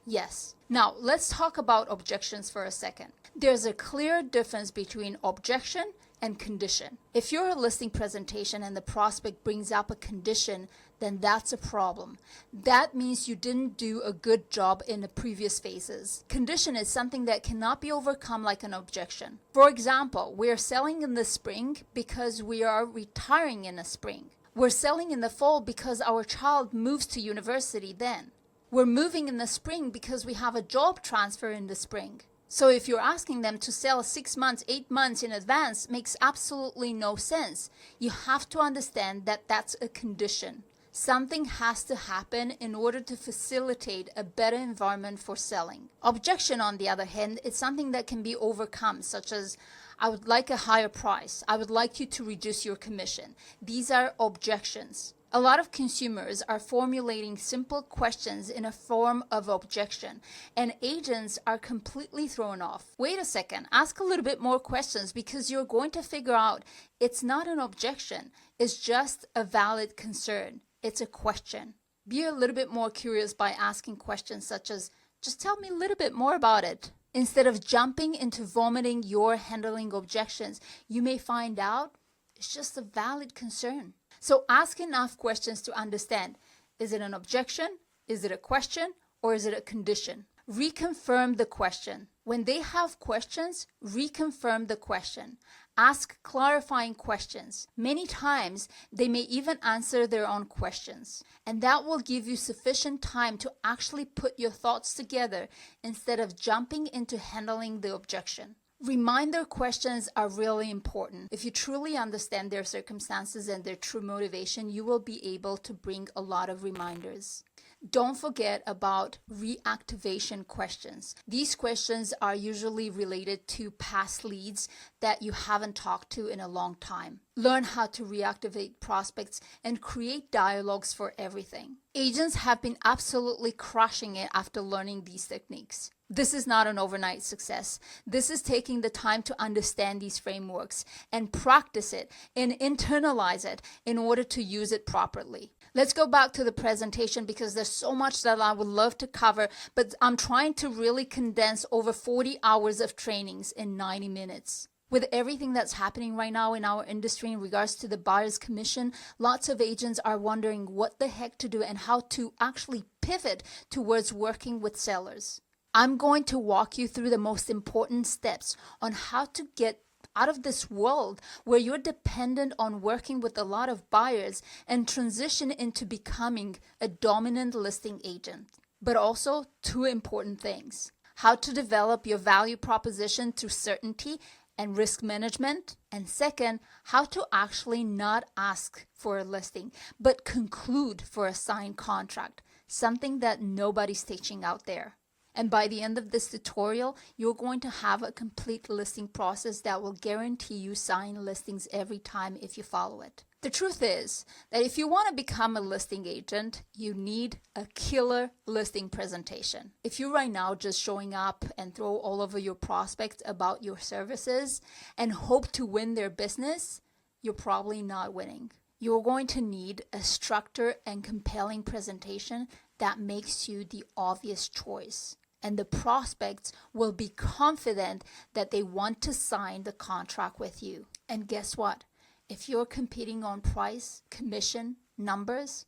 Yes. Now, let's talk about objections for a second. There's a clear difference between objection and condition. If you're a listing presentation and the prospect brings up a condition, then that's a problem. That means you didn't do a good job in the previous phases. Condition is something that cannot be overcome like an objection. For example, we're selling in the spring because we are retiring in the spring. We're selling in the fall because our child moves to university then. We're moving in the spring because we have a job transfer in the spring. So if you're asking them to sell 6 months, 8 months in advance, makes absolutely no sense. You have to understand that that's a condition. Something has to happen in order to facilitate a better environment for selling. Objection, on the other hand, is something that can be overcome, such as, I would like a higher price. I would like you to reduce your commission. These are objections. A lot of consumers are formulating simple questions in a form of objection, and agents are completely thrown off. Wait a second, ask a little bit more questions because you're going to figure out it's not an objection, it's just a valid concern. It's a question. Be a little bit more curious by asking questions such as, just tell me a little bit more about it. Instead of jumping into vomiting your handling objections, you may find out it's just a valid concern. So ask enough questions to understand, is it an objection, is it a question, or is it a condition? Reconfirm the question. When they have questions, reconfirm the question. Ask clarifying questions. Many times, they may even answer their own questions. And that will give you sufficient time to actually put your thoughts together instead of jumping into handling the objection. Reminder questions are really important. If you truly understand their circumstances and their true motivation, you will be able to bring a lot of reminders. Don't forget about reactivation questions. These questions are usually related to past leads that you haven't talked to in a long time. Learn how to reactivate prospects and create dialogues for everything. Agents have been absolutely crushing it after learning these techniques. This is not an overnight success. This is taking the time to understand these frameworks and practice it and internalize it in order to use it properly. Let's go back to the presentation because there's so much that I would love to cover, but I'm trying to really condense over 40 hours of trainings in 90 minutes. With everything that's happening right now in our industry in regards to the buyer's commission, lots of agents are wondering what the heck to do and how to actually pivot towards working with sellers. I'm going to walk you through the most important steps on how to get out of this world where you're dependent on working with a lot of buyers and transition into becoming a dominant listing agent. But also 2 important things: how to develop your value proposition through certainty and risk management. And second, how to actually not ask for a listing, but conclude for a signed contract, something that nobody's teaching out there. And by the end of this tutorial, you're going to have a complete listing process that will guarantee you sign listings every time if you follow it. The truth is that if you want to become a listing agent, you need a killer listing presentation. If you're right now just showing up and throw all over your prospects about your services and hope to win their business, you're probably not winning. You're going to need a structured and compelling presentation that makes you the obvious choice. And the prospects will be confident that they want to sign the contract with you. And guess what? If you're competing on price, commission, numbers,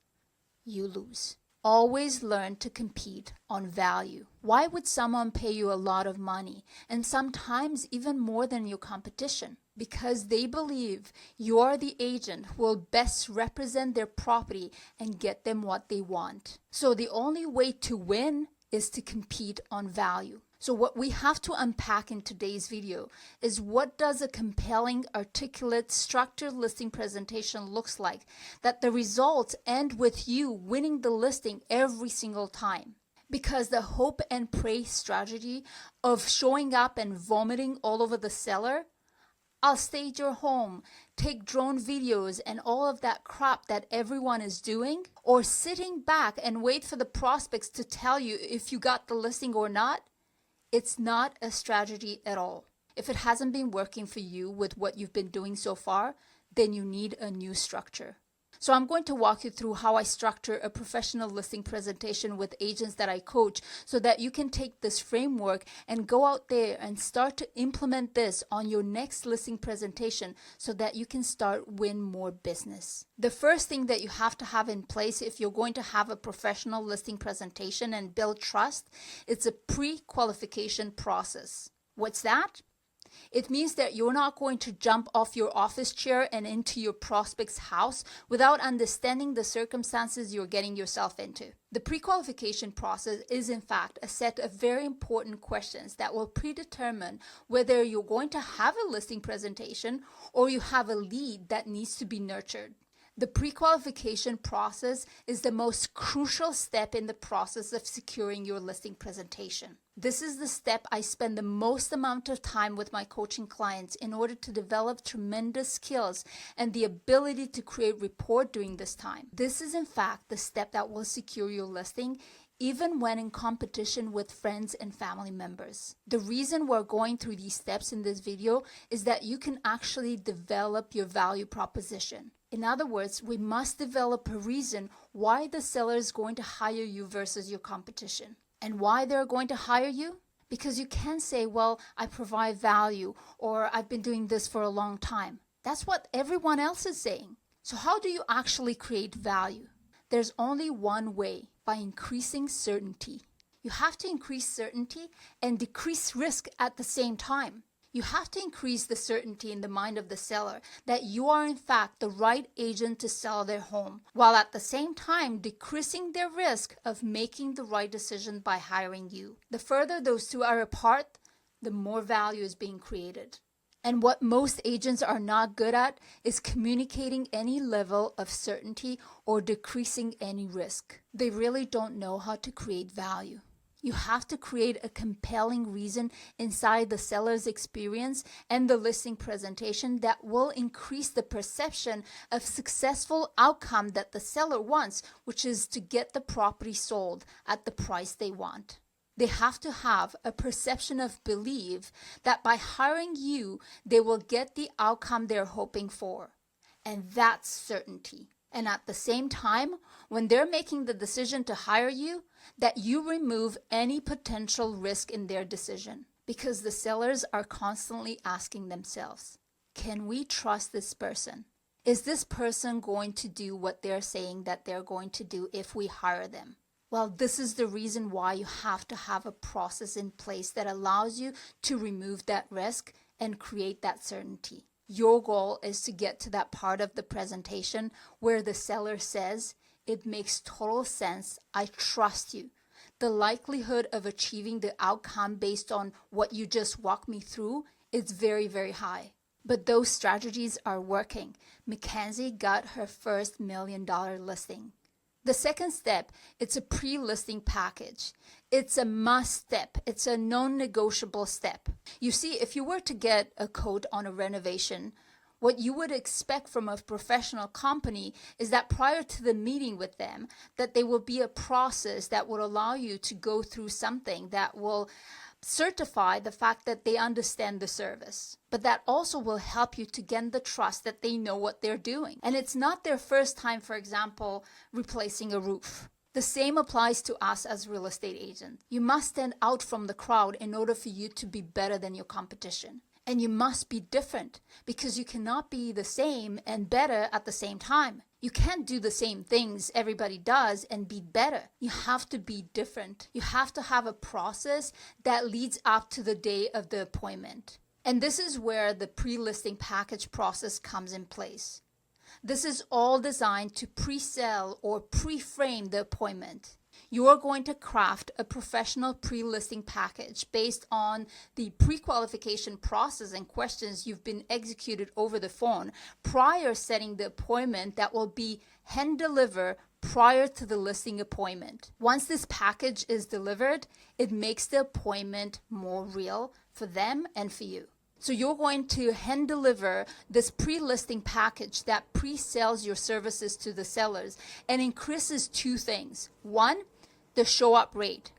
you lose. Always learn to compete on value. Why would someone pay you a lot of money, and sometimes even more than your competition? Because they believe you're the agent who will best represent their property and get them what they want. So the only way to win is to compete on value. So what we have to unpack in today's video is, what does a compelling, articulate, structured listing presentation looks like that the results end with you winning the listing every single time. Because the hope and pray strategy of showing up and vomiting all over the seller, I'll stage your home, take drone videos and all of that crap that everyone is doing, or sitting back and wait for the prospects to tell you if you got the listing or not, it's not a strategy at all. If it hasn't been working for you with what you've been doing so far, then you need a new structure. So I'm going to walk you through how I structure a professional listing presentation with agents that I coach, so that you can take this framework and go out there and start to implement this on your next listing presentation so that you can start win more business. The first thing that you have to have in place if you're going to have a professional listing presentation and build trust, it's a pre-qualification process. What's that? It means that you're not going to jump off your office chair and into your prospect's house without understanding the circumstances you're getting yourself into. The pre-qualification process is in fact a set of very important questions that will predetermine whether you're going to have a listing presentation or you have a lead that needs to be nurtured. The pre-qualification process is the most crucial step in the process of securing your listing presentation. This is the step I spend the most amount of time with my coaching clients in order to develop tremendous skills and the ability to create rapport during this time. This is in fact the step that will secure your listing even when in competition with friends and family members. The reason we're going through these steps in this video is that you can actually develop your value proposition. In other words, we must develop a reason why the seller is going to hire you versus your competition. And why they're going to hire you? Because you can't say, well, I provide value, or I've been doing this for a long time. That's what everyone else is saying. So how do you actually create value? There's only one way: by increasing certainty. You have to increase certainty and decrease risk at the same time. You have to increase the certainty in the mind of the seller that you are in fact the right agent to sell their home, while at the same time decreasing their risk of making the right decision by hiring you. The further those two are apart, the more value is being created. And what most agents are not good at is communicating any level of certainty or decreasing any risk. They really don't know how to create value. You have to create a compelling reason inside the seller's experience and the listing presentation that will increase the perception of successful outcome that the seller wants, which is to get the property sold at the price they want. They have to have a perception of belief that by hiring you, they will get the outcome they're hoping for. And that's certainty. And at the same time, when they're making the decision to hire you, that you remove any potential risk in their decision. Because the sellers are constantly asking themselves, can we trust this person? Is this person going to do what they're saying that they're going to do if we hire them? Well, this is the reason why you have to have a process in place that allows you to remove that risk and create that certainty. Your goal is to get to that part of the presentation where the seller says, "It makes total sense. I trust you." The likelihood of achieving the outcome based on what you just walked me through is very, very high. But those strategies are working. Mackenzie got her first $1 million listing. The second step, it's a pre-listing package. It's a must step. It's a non-negotiable step. You see, if you were to get a quote on a renovation, what you would expect from a professional company is that prior to the meeting with them, that there will be a process that will allow you to go through something that will certify the fact that they understand the service, but that also will help you to gain the trust that they know what they're doing. And it's not their first time, for example, replacing a roof. The same applies to us as real estate agents. You must stand out from the crowd in order for you to be better than your competition. And you must be different, because you cannot be the same and better at the same time. You can't do the same things everybody does and be better. You have to be different. You have to have a process that leads up to the day of the appointment. And this is where the pre-listing package process comes in place. This is all designed to pre-sell or pre-frame the appointment. You are going to craft a professional pre-listing package based on the pre-qualification process and questions you've been executed over the phone prior setting the appointment that will be hand delivered prior to the listing appointment. Once this package is delivered, it makes the appointment more real for them and for you. So you're going to hand deliver this pre-listing package that pre-sells your services to the sellers and increases two things. One, the show up rate.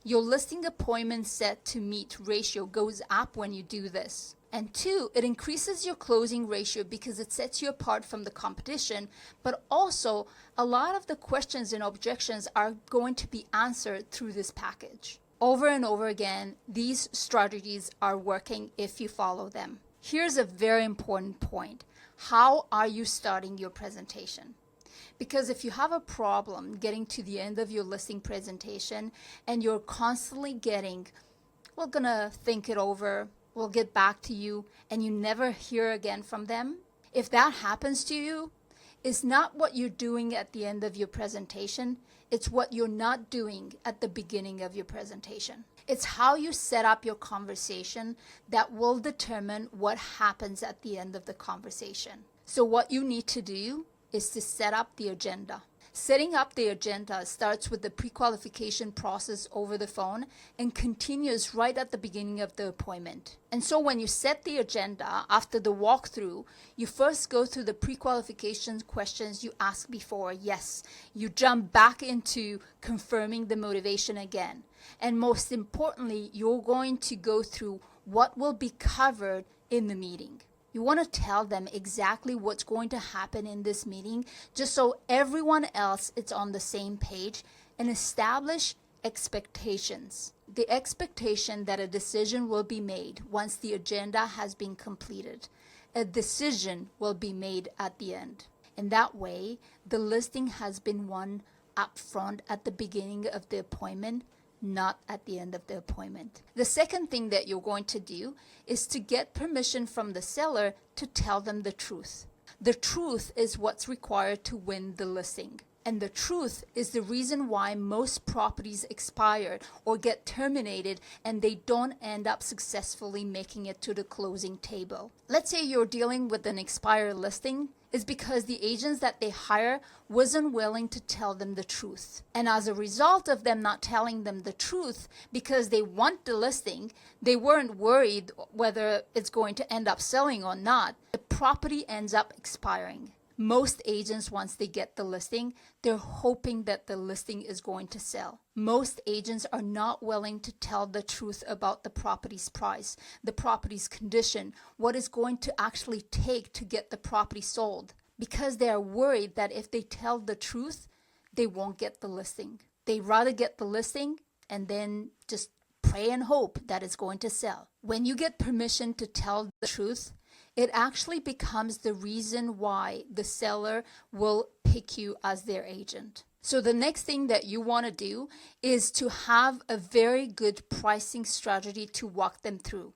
Your listing appointment set to meet ratio goes up when you do this. And two, it increases your closing ratio because it sets you apart from the competition, but also a lot of the questions and objections are going to be answered through this package. Over and over again, these strategies are working if you follow them. Here's a very important point. How are you starting your presentation? Because if you have a problem getting to the end of your listing presentation and you're constantly getting, "We're gonna think it over, we'll get back to you," and you never hear again from them, if that happens to you, it's not what you're doing at the end of your presentation, it's what you're not doing at the beginning of your presentation. It's how you set up your conversation that will determine what happens at the end of the conversation. So what you need to do is to set up the agenda. Setting up the agenda starts with the pre-qualification process over the phone and continues right at the beginning of the appointment. And so when you set the agenda after the walkthrough, you first go through the pre-qualification questions you asked before. Yes, you jump back into confirming the motivation again. And most importantly, you're going to go through what will be covered in the meeting. You want to tell them exactly what's going to happen in this meeting, just so everyone else is on the same page, and establish expectations. The expectation that a decision will be made once the agenda has been completed. A decision will be made at the end. And that way, the listing has been won up front at the beginning of the appointment, not at the end of the appointment. The second thing that you're going to do is to get permission from the seller to tell them the truth. The truth is what's required to win the listing. And the truth is the reason why most properties expire or get terminated and they don't end up successfully making it to the closing table. Let's say you're dealing with an expired listing. Is because the agents that they hire wasn't willing to tell them the truth. And as a result of them not telling them the truth, because they want the listing, they weren't worried whether it's going to end up selling or not, the property ends up expiring. Most agents, once they get the listing, they're hoping that the listing is going to sell. Most agents are not willing to tell the truth about the property's price, the property's condition, what it's going to actually take to get the property sold, because they are worried that if they tell the truth, they won't get the listing. They'd rather get the listing and then just pray and hope that it's going to sell. When you get permission to tell the truth, it actually becomes the reason why the seller will pick you as their agent. So the next thing that you want to do is to have a very good pricing strategy to walk them through.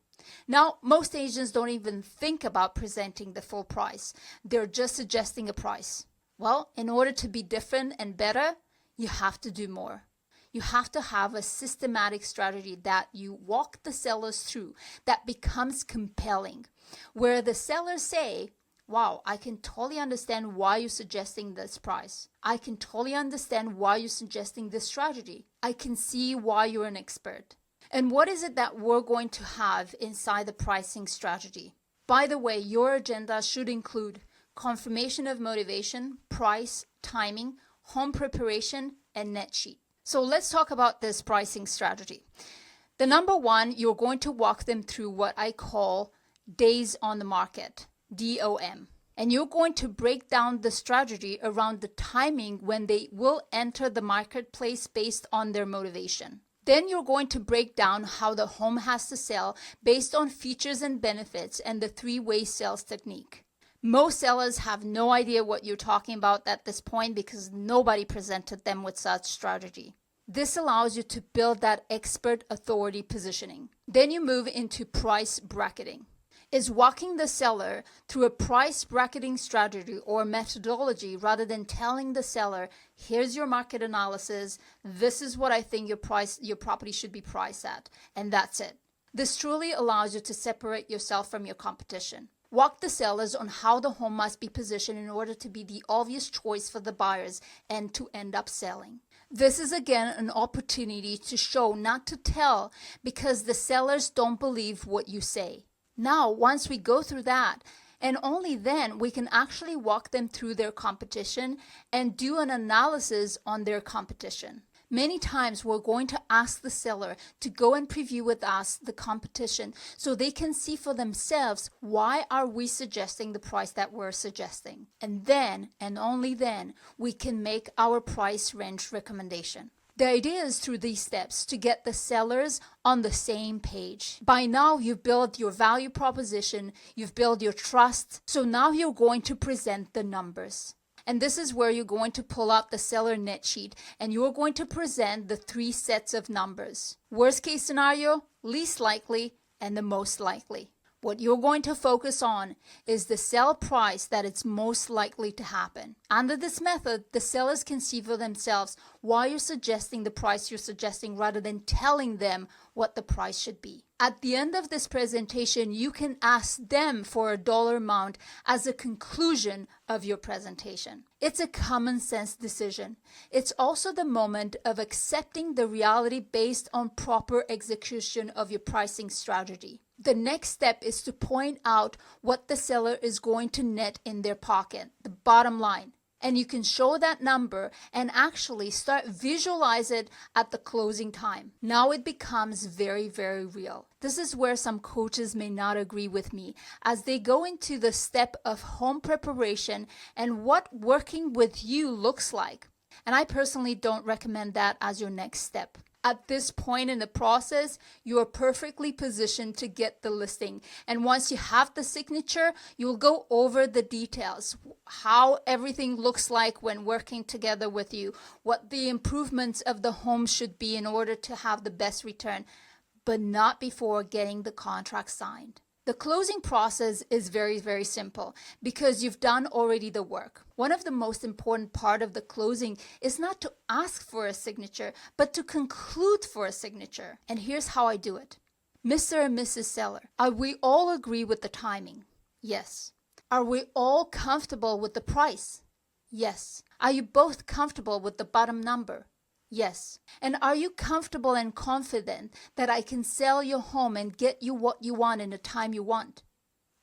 Now, most agents don't even think about presenting the full price. They're just suggesting a price. Well, in order to be different and better, you have to do more. You have to have a systematic strategy that you walk the sellers through that becomes compelling, where the sellers say, wow, I can totally understand why you're suggesting this price. I can totally understand why you're suggesting this strategy. I can see why you're an expert. And what is it that we're going to have inside the pricing strategy? By the way, your agenda should include confirmation of motivation, price, timing, home preparation, and net sheet. So let's talk about this pricing strategy. The number one, you're going to walk them through what I call days on the market, DOM. And you're going to break down the strategy around the timing when they will enter the marketplace based on their motivation. Then you're going to break down how the home has to sell based on features and benefits and the three-way sales technique. Most sellers have no idea what you're talking about at this point because nobody presented them with such strategy. This allows you to build that expert authority positioning. Then you move into price bracketing. Is walking the seller through a price bracketing strategy or methodology rather than telling the seller, here's your market analysis, this is what I think your property should be priced at, and that's it. This truly allows you to separate yourself from your competition. Walk the sellers on how the home must be positioned in order to be the obvious choice for the buyers and to end up selling. This is again an opportunity to show, not to tell, because the sellers don't believe what you say. Now, once we go through that, and only then we can actually walk them through their competition and do an analysis on their competition. Many times we're going to ask the seller to go and preview with us the competition so they can see for themselves why are we suggesting the price that we're suggesting. And then, and only then, we can make our price range recommendation. The idea is through these steps to get the sellers on the same page. By now, you've built your value proposition, you've built your trust, so now you're going to present the numbers. And this is where you're going to pull up the seller net sheet and you're going to present the 3 sets of numbers. Worst case scenario, least likely, and the most likely. What you're going to focus on is the sell price that it's most likely to happen. Under this method, the sellers can see for themselves why you're suggesting the price you're suggesting rather than telling them what the price should be. At the end of this presentation, you can ask them for a dollar amount as a conclusion of your presentation. It's a common sense decision. It's also the moment of accepting the reality based on proper execution of your pricing strategy. The next step is to point out what the seller is going to net in their pocket, the bottom line. And you can show that number and actually start visualize it at the closing time. Now it becomes very, very real. This is where some coaches may not agree with me as they go into the step of home preparation and what working with you looks like. And I personally don't recommend that as your next step. At this point in the process, you are perfectly positioned to get the listing. And once you have the signature, you'll go over the details, how everything looks like when working together with you, what the improvements of the home should be in order to have the best return, but not before getting the contract signed. The closing process is very, very simple because you've done already the work. One of the most important part of the closing is not to ask for a signature, but to conclude for a signature. And here's how I do it. Mr. and Mrs. Seller, are we all agree with the timing? Yes. Are we all comfortable with the price? Yes. Are you both comfortable with the bottom number? Yes. And are you comfortable and confident that I can sell your home and get you what you want in the time you want?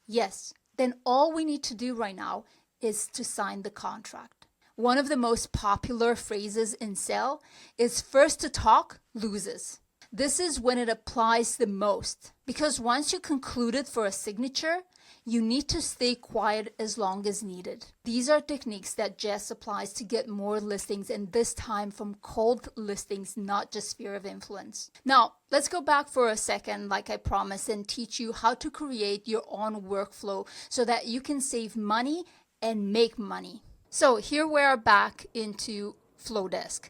Yes. Then all we need to do right now is to sign the contract. One of the most popular phrases in sell is first to talk loses. This is when it applies the most because once you conclude it for a signature, you need to stay quiet as long as needed. These are techniques that Jess applies to get more listings, and this time from cold listings, not just sphere of influence. Now, let's go back for a second, like I promised, and teach you how to create your own workflow so that you can save money and make money. So here we are back into Flowdesk.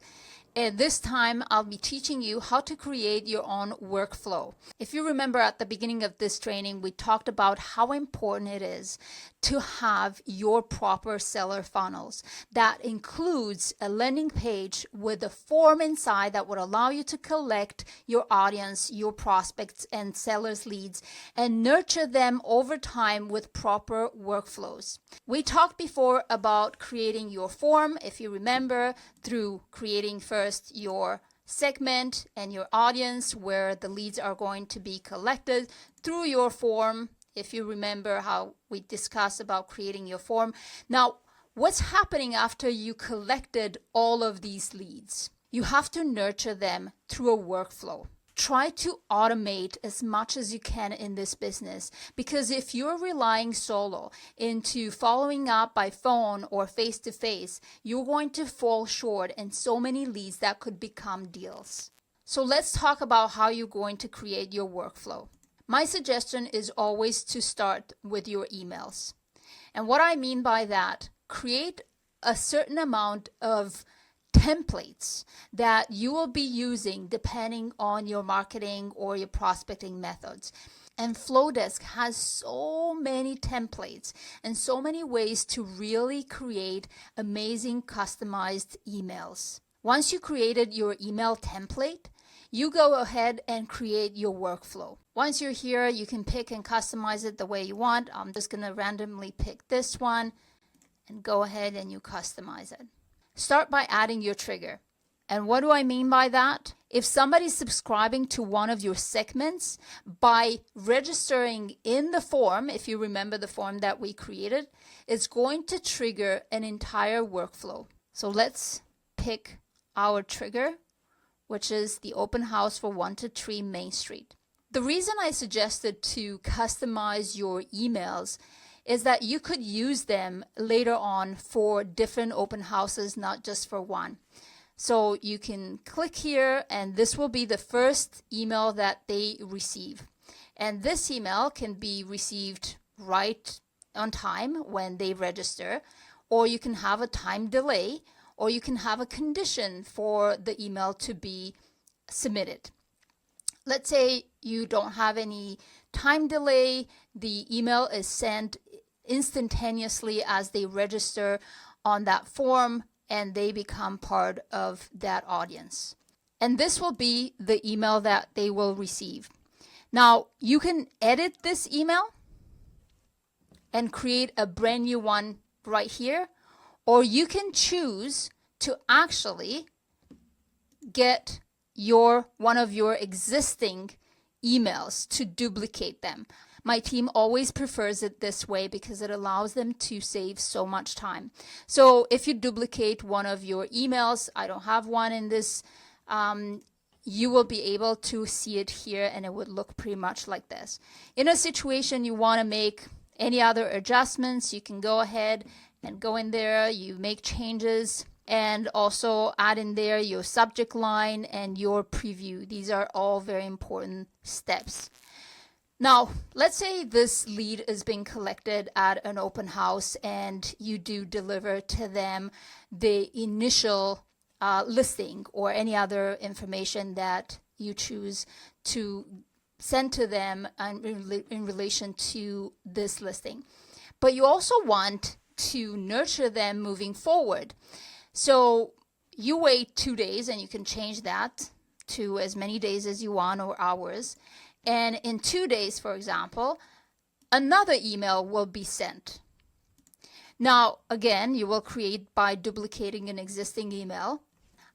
And this time I'll be teaching you how to create your own workflow. If you remember at the beginning of this training, we talked about how important it is to have your proper seller funnels. That includes a landing page with a form inside that would allow you to collect your audience, your prospects, and sellers' leads and nurture them over time with proper workflows. We talked before about creating your form, if you remember, through creating first your segment and your audience where the leads are going to be collected through your form. If you remember how we discussed about creating your form. Now, what's happening after you collected all of these leads? You have to nurture them through a workflow. Try to automate as much as you can in this business, because if you're relying solo into following up by phone or face-to-face, you're going to fall short in so many leads that could become deals. So let's talk about how you're going to create your workflow. My suggestion is always to start with your emails. And what I mean by that, create a certain amount of templates that you will be using depending on your marketing or your prospecting methods. And Flowdesk has so many templates and so many ways to really create amazing customized emails. Once you created your email template, you go ahead and create your workflow. Once you're here, you can pick and customize it the way you want. I'm just going to randomly pick this one and go ahead and you customize it. Start by adding your trigger. And what do I mean by that? If somebody's subscribing to one of your segments by registering in the form, if you remember the form that we created, it's going to trigger an entire workflow. So let's pick our trigger, which is the open house for 123 Main Street. The reason I suggested to customize your emails is that you could use them later on for different open houses, not just for one. So you can click here and this will be the first email that they receive. And this email can be received right on time when they register, or you can have a time delay, or you can have a condition for the email to be submitted. Let's say you don't have any time delay, the email is sent instantaneously as they register on that form and they become part of that audience. And this will be the email that they will receive. Now, you can edit this email and create a brand new one right here, or you can choose to actually get one of your existing emails to duplicate them. My team always prefers it this way because it allows them to save so much time. So if you duplicate one of your emails, I don't have one in this, you will be able to see it here and it would look pretty much like this. In a situation you want to make any other adjustments, you can go ahead and go in there, you make changes, and also add in there your subject line and your preview. These are all very important steps. Now, let's say this lead is being collected at an open house and you do deliver to them the initial listing or any other information that you choose to send to them in relation to this listing. But you also want to nurture them moving forward. So you wait 2 days and you can change that to as many days as you want or hours. And in 2 days, for example, another email will be sent. Now, again, you will create by duplicating an existing email.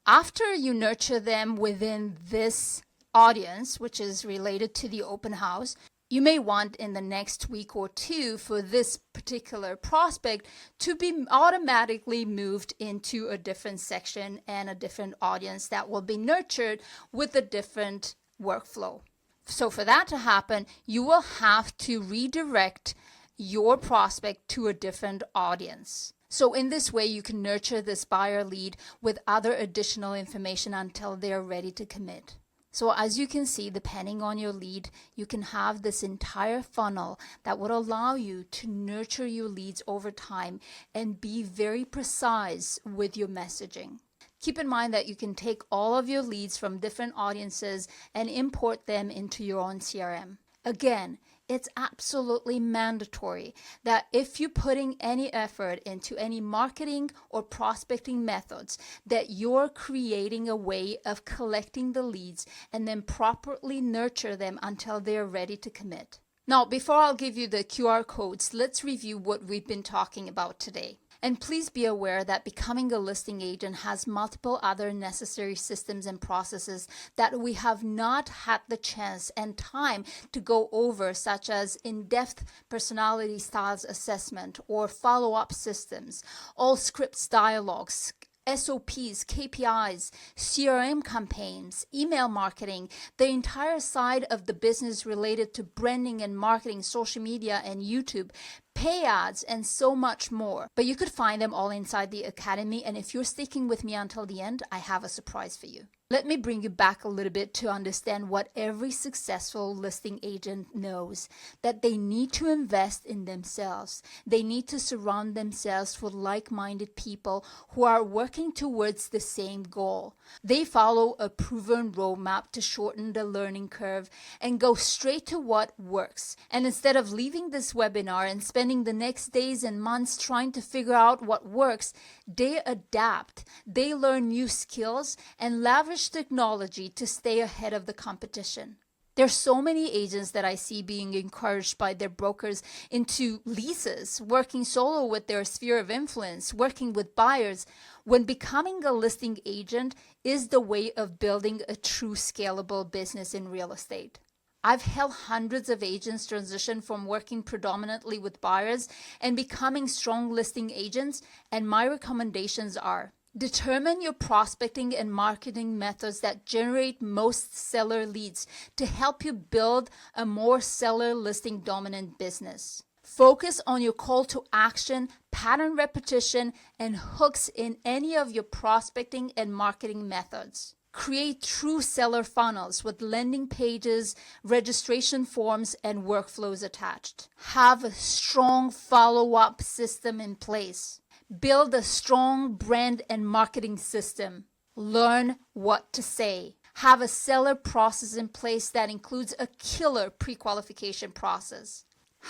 After you nurture them within this audience, which is related to the open house, you may want in the next week or two for this particular prospect to be automatically moved into a different section and a different audience that will be nurtured with a different workflow. So for that to happen, you will have to redirect your prospect to a different audience. So in this way, you can nurture this buyer lead with other additional information until they're ready to commit. So as you can see, depending on your lead, you can have this entire funnel that would allow you to nurture your leads over time and be very precise with your messaging. Keep in mind that you can take all of your leads from different audiences and import them into your own CRM. Again, it's absolutely mandatory that if you're putting any effort into any marketing or prospecting methods, that you're creating a way of collecting the leads and then properly nurture them until they're ready to commit. Now, before I'll give you the QR codes, let's review what we've been talking about today. And please be aware that becoming a listing agent has multiple other necessary systems and processes that we have not had the chance and time to go over, such as in-depth personality styles assessment or follow-up systems, all scripts dialogues, SOPs, KPIs, CRM campaigns, email marketing, the entire side of the business related to branding and marketing, social media and YouTube, pay ads, and so much more. But you could find them all inside the Academy, and if you're sticking with me until the end, I have a surprise for you. Let me bring you back a little bit to understand what every successful listing agent knows, that they need to invest in themselves. They need to surround themselves with like-minded people who are working towards the same goal. They follow a proven roadmap to shorten the learning curve and go straight to what works. And instead of leaving this webinar and spending the next days and months trying to figure out what works, they adapt. They learn new skills and leverage technology to stay ahead of the competition. There's so many agents that I see being encouraged by their brokers into leases, working solo with their sphere of influence, working with buyers, when becoming a listing agent is the way of building a true scalable business in real estate. I've helped hundreds of agents transition from working predominantly with buyers and becoming strong listing agents, and my recommendations are: determine your prospecting and marketing methods that generate most seller leads to help you build a more seller listing dominant business. Focus on your call to action, pattern repetition, and hooks in any of your prospecting and marketing methods. Create true seller funnels with landing pages, registration forms, and workflows attached. Have a strong follow-up system in place. Build a strong brand and marketing system. Learn what to say. Have a seller process in place that includes a killer pre-qualification process.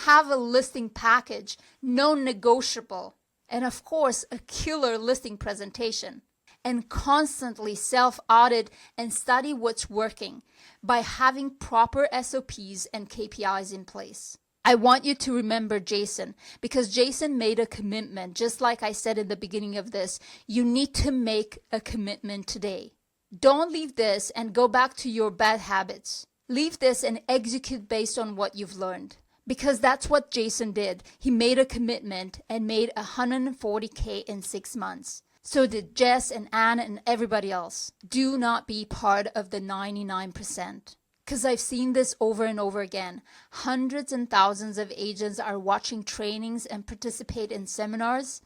Have a listing package, non-negotiable. And of course, a killer listing presentation. And constantly self-audit and study what's working by having proper SOPs and KPIs in place. I want you to remember Jason, because Jason made a commitment. Just like I said in the beginning of this, you need to make a commitment today. Don't leave this and go back to your bad habits. Leave this and execute based on what you've learned. Because that's what Jason did. He made a commitment and made $140K in 6 months. So did Jess and Anne and everybody else. Do not be part of the 99%. Because I've seen this over and over again. Hundreds and thousands of agents are watching trainings and participate in seminars.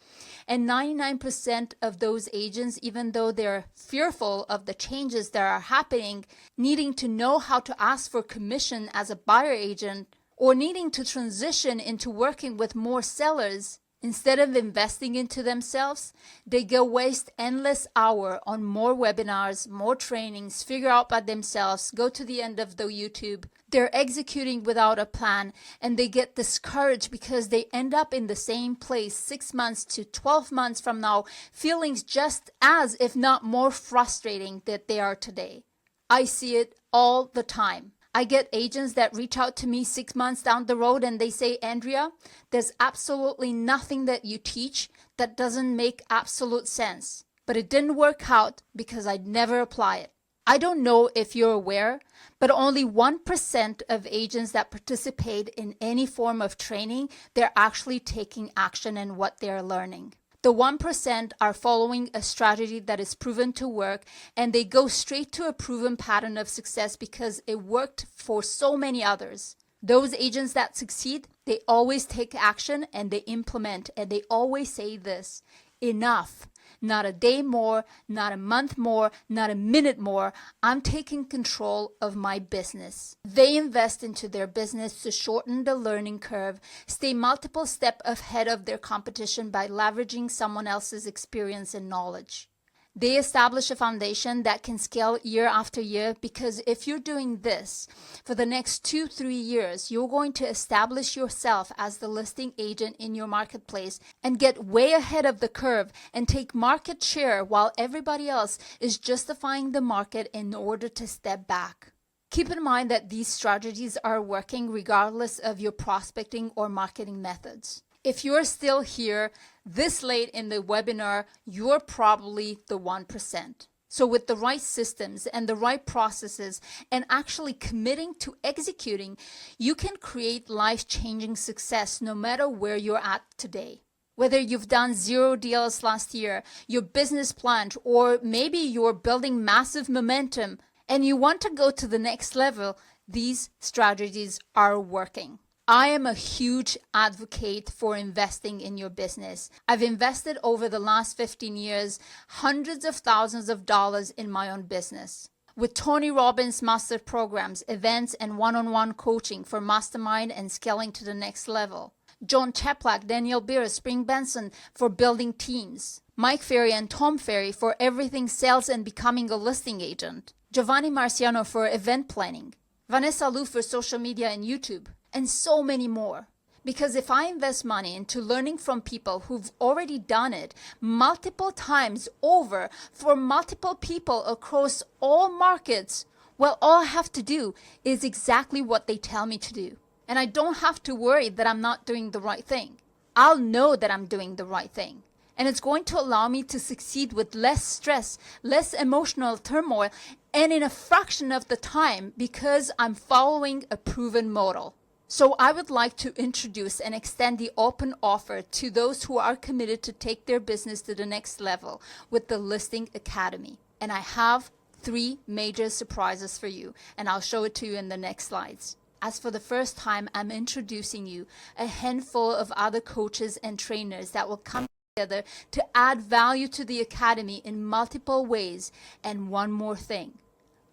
And 99% of those agents, even though they're fearful of the changes that are happening, needing to know how to ask for commission as a buyer agent, or needing to transition into working with more sellers, instead of investing into themselves, they go waste endless hour on more webinars, more trainings, figure out by themselves, go to the end of the YouTube. They're executing without a plan, and they get discouraged because they end up in the same place 6 months to 12 months from now, feeling just as, if not more frustrating than they are today. I see it all the time. I get agents that reach out to me 6 months down the road and they say, Andrea, there's absolutely nothing that you teach that doesn't make absolute sense. But it didn't work out because I'd never apply it. I don't know if you're aware, but only 1% of agents that participate in any form of training, they're actually taking action in what they're learning. The 1% are following a strategy that is proven to work, and they go straight to a proven pattern of success because it worked for so many others. Those agents that succeed, they always take action and they implement, and they always say this: enough. Not a day more, not a month more, not a minute more. I'm taking control of my business. They invest into their business to shorten the learning curve, stay multiple steps ahead of their competition by leveraging someone else's experience and knowledge. They establish a foundation that can scale year after year, because if you're doing this for the next 2-3 years, you're going to establish yourself as the listing agent in your marketplace and get way ahead of the curve and take market share while everybody else is justifying the market in order to step back. Keep in mind that these strategies are working regardless of your prospecting or marketing methods. If you're still here this late in the webinar, you're probably the 1%. So with the right systems and the right processes and actually committing to executing, you can create life-changing success no matter where you're at today. Whether you've done 0 deals last year, your business planned, or maybe you're building massive momentum and you want to go to the next level, these strategies are working. I am a huge advocate for investing in your business. I've invested over the last 15 years hundreds of thousands of dollars in my own business. With Tony Robbins master programs, events, and one-on-one coaching for mastermind and scaling to the next level. John Cheplack, Daniel Beer, Spring Benson for building teams. Mike Ferry and Tom Ferry for everything sales and becoming a listing agent. Giovanni Marciano for event planning. Vanessa Liu for social media and YouTube. And so many more. Because if I invest money into learning from people who've already done it multiple times over for multiple people across all markets, well, all I have to do is exactly what they tell me to do. And I don't have to worry that I'm not doing the right thing. I'll know that I'm doing the right thing. And it's going to allow me to succeed with less stress, less emotional turmoil, and in a fraction of the time because I'm following a proven model. So I would like to introduce and extend the open offer to those who are committed to take their business to the next level with the Listing Academy. And I have 3 major surprises for you, and I'll show it to you in the next slides. As for the first time, I'm introducing you a handful of other coaches and trainers that will come together to add value to the Academy in multiple ways. And one more thing,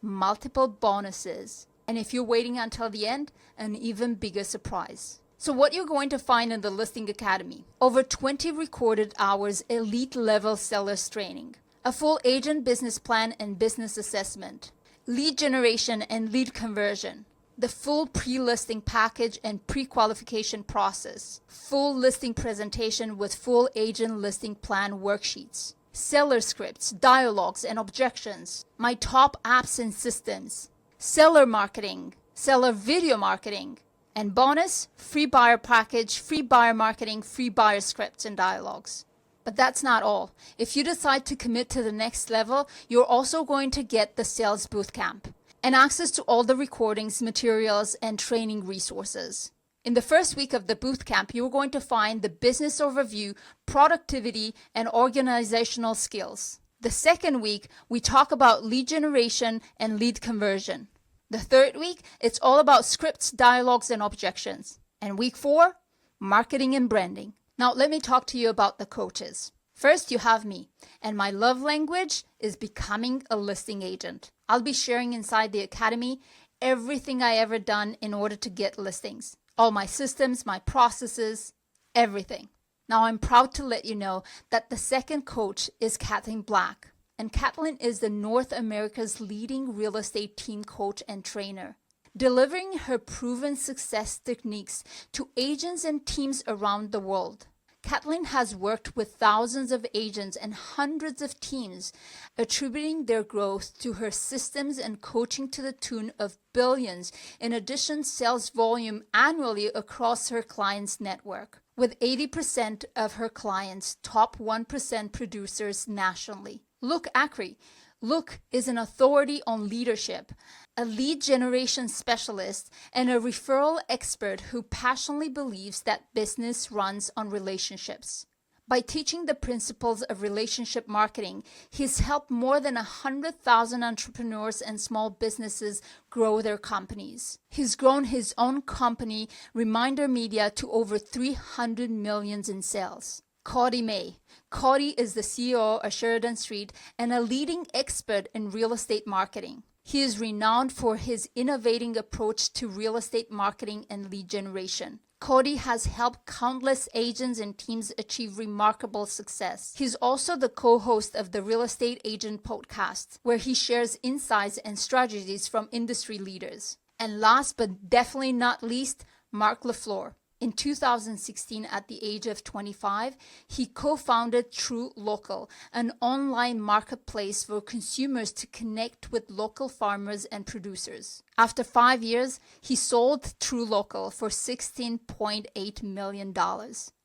multiple bonuses. And if you're waiting until the end, an even bigger surprise. So what you're going to find in the Listing Academy: over 20 recorded hours elite level sellers training, a full agent business plan and business assessment, lead generation and lead conversion, the full pre-listing package and pre-qualification process, full listing presentation with full agent listing plan worksheets, seller scripts, dialogues and objections, my top apps and systems, seller marketing, seller video marketing, and bonus, free buyer package, free buyer marketing, free buyer scripts and dialogues. But that's not all. If you decide to commit to the next level, you're also going to get the Sales Bootcamp and access to all the recordings, materials, and training resources. In the first week of the bootcamp, you're going to find the business overview, productivity, and organizational skills. The second week, we talk about lead generation and lead conversion. The third week, it's all about scripts, dialogues, and objections. And week 4, marketing and branding. Now, let me talk to you about the coaches. First, you have me, and my love language is becoming a listing agent. I'll be sharing inside the Academy everything I ever done in order to get listings. All my systems, my processes, everything. Now, I'm proud to let you know that the second coach is Kathleen Black. And Kathleen is the North America's leading real estate team coach and trainer, delivering her proven success techniques to agents and teams around the world. Kathleen has worked with thousands of agents and hundreds of teams, attributing their growth to her systems and coaching to the tune of billions in addition sales volume annually across her clients' network, with 80% of her clients top 1% producers nationally. Luke Acri. Luke is an authority on leadership, a lead generation specialist, and a referral expert who passionately believes that business runs on relationships. By teaching the principles of relationship marketing, he's helped more than 100,000 entrepreneurs and small businesses grow their companies. He's grown his own company, Reminder Media, to over 300 million in sales. Cody May. Cody is the CEO of Sheridan Street and a leading expert in real estate marketing. He is renowned for his innovating approach to real estate marketing and lead generation. Cody has helped countless agents and teams achieve remarkable success. He's also the co-host of the Real Estate Agent Podcast, where he shares insights and strategies from industry leaders. And last but definitely not least, Mark LaFleur. In 2016, at the age of 25, he co-founded True Local, an online marketplace for consumers to connect with local farmers and producers. After 5 years, he sold True Local for $16.8 million.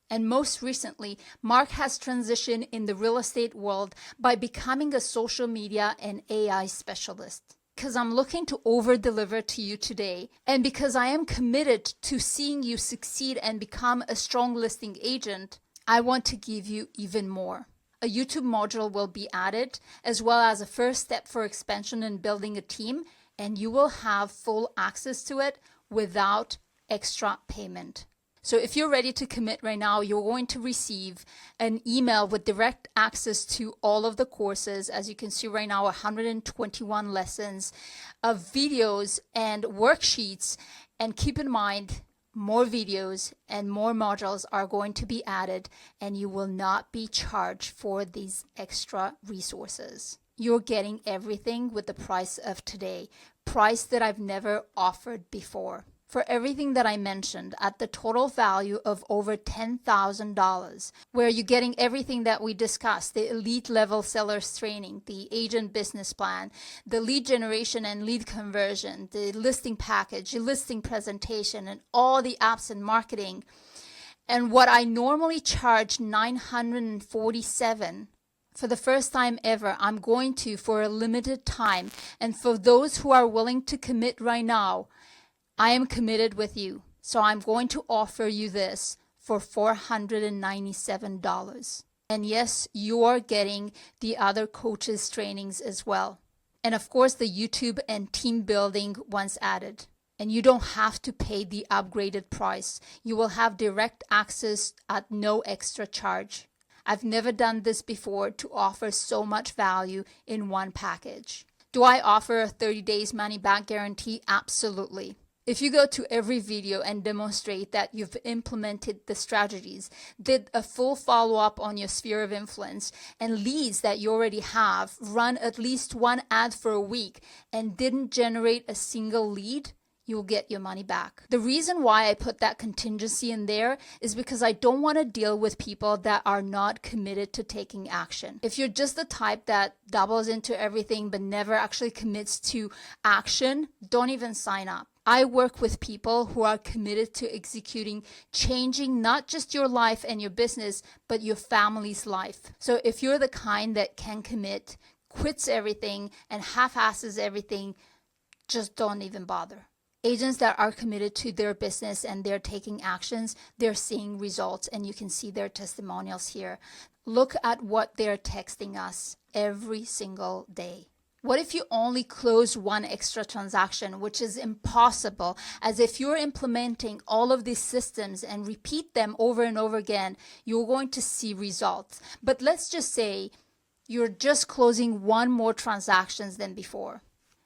And most recently, Mark has transitioned in the real estate world by becoming a social media and AI specialist. Because I'm looking to over-deliver to you today, and because I am committed to seeing you succeed and become a strong listing agent, I want to give you even more. A YouTube module will be added, as well as a first step for expansion and building a team, and you will have full access to it without extra payment. So if you're ready to commit right now, you're going to receive an email with direct access to all of the courses. As you can see right now, 121 lessons of videos and worksheets. And keep in mind, more videos and more modules are going to be added, and you will not be charged for these extra resources. You're getting everything with the price of today, price that I've never offered before. For everything that I mentioned, at the total value of over $10,000, where you're getting everything that we discussed, the elite level sellers training, the agent business plan, the lead generation and lead conversion, the listing package, the listing presentation, and all the apps and marketing. And what I normally charge $947, for the first time ever, I'm going to, for a limited time, and for those who are willing to commit right now, I am committed with you, so I'm going to offer you this for $497. And yes, you are getting the other coaches' trainings as well. And of course, the YouTube and team building once added. And you don't have to pay the upgraded price. You will have direct access at no extra charge. I've never done this before to offer so much value in one package. Do I offer a 30 days money back guarantee? Absolutely. If you go to every video and demonstrate that you've implemented the strategies, did a full follow-up on your sphere of influence and leads that you already have, run at least one ad for a week, and didn't generate a single lead, you'll get your money back. The reason why I put that contingency in there is because I don't want to deal with people that are not committed to taking action. If you're just the type that doubles into everything but never actually commits to action, don't even sign up. I work with people who are committed to executing, changing not just your life and your business, but your family's life. So if you're the kind that can commit, quits everything, and half-asses everything, just don't even bother. Agents that are committed to their business and they're taking actions, they're seeing results, and you can see their testimonials here. Look at what they're texting us every single day. What if you only close one extra transaction, which is impossible, as if you're implementing all of these systems and repeat them over and over again, you're going to see results. But let's just say you're just closing one more transactions than before.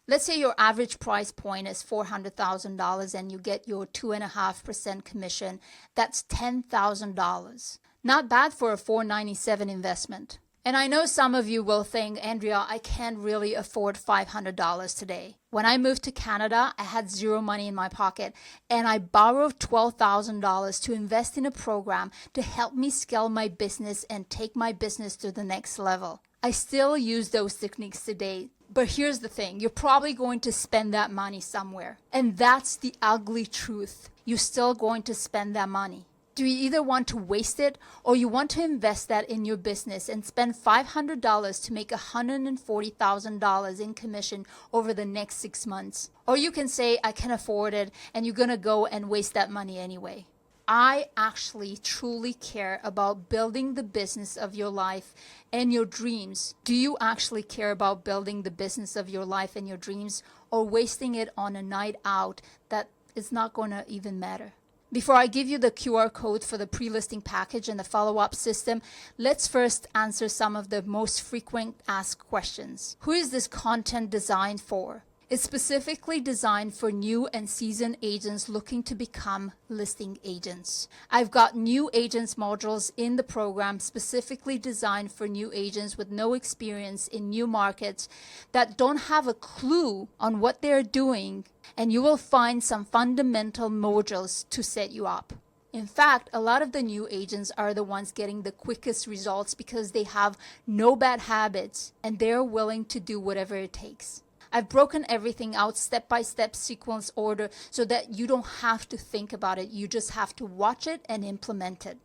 Let's say your average price point is $400,000 and you get your 2.5% commission. That's $10,000. Not bad for a $497 investment. And I know some of you will think, Andrea, I can't really afford $500 today. When I moved to Canada, I had zero money in my pocket, and I borrowed $12,000 to invest in a program to help me scale my business and take my business to the next level. I still use those techniques today. But here's the thing, you're probably going to spend that money somewhere. And that's the ugly truth. You're still going to spend that money. Do you either want to waste it or you want to invest that in your business and spend $500 to make $140,000 in commission over the next 6 months? Or you can say, I can afford it, and you're going to go and waste that money anyway. I actually truly care about building the business of your life and your dreams. Do you actually care about building the business of your life and your dreams, or wasting it on a night out that is not going to even matter? Before I give you the QR code for the pre-listing package and the follow-up system, let's first answer some of the most frequent asked questions. Who is this content designed for? It's specifically designed for new and seasoned agents looking to become listing agents. I've got new agents modules in the program specifically designed for new agents with no experience in new markets that don't have a clue on what they're doing, and you will find some fundamental modules to set you up. In fact, a lot of the new agents are the ones getting the quickest results because they have no bad habits and they're willing to do whatever it takes. I've broken everything out step-by-step sequence order so that you don't have to think about it. You just have to watch it and implement it.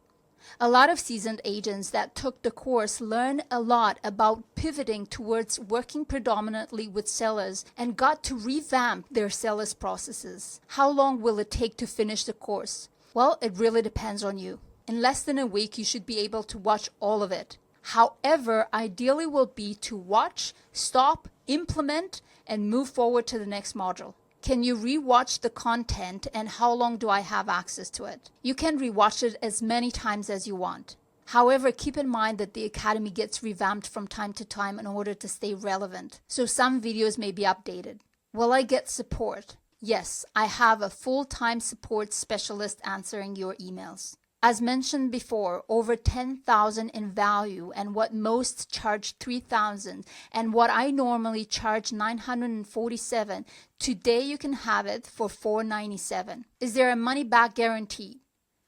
A lot of seasoned agents that took the course learn a lot about pivoting towards working predominantly with sellers and got to revamp their sellers processes. How long will it take to finish the course? Well, it really depends on you. In less than a week, you should be able to watch all of it. However, ideally will be to watch, stop, implement, and move forward to the next module. Can you rewatch the content, and how long do I have access to it? You can rewatch it as many times as you want. However, keep in mind that the Academy gets revamped from time to time in order to stay relevant. So some videos may be updated. Will I get support? Yes, I have a full-time support specialist answering your emails. As mentioned before, over 10,000 in value, and what most charge 3,000, and what I normally charge 947. Today you can have it for 497. Is there a money back guarantee?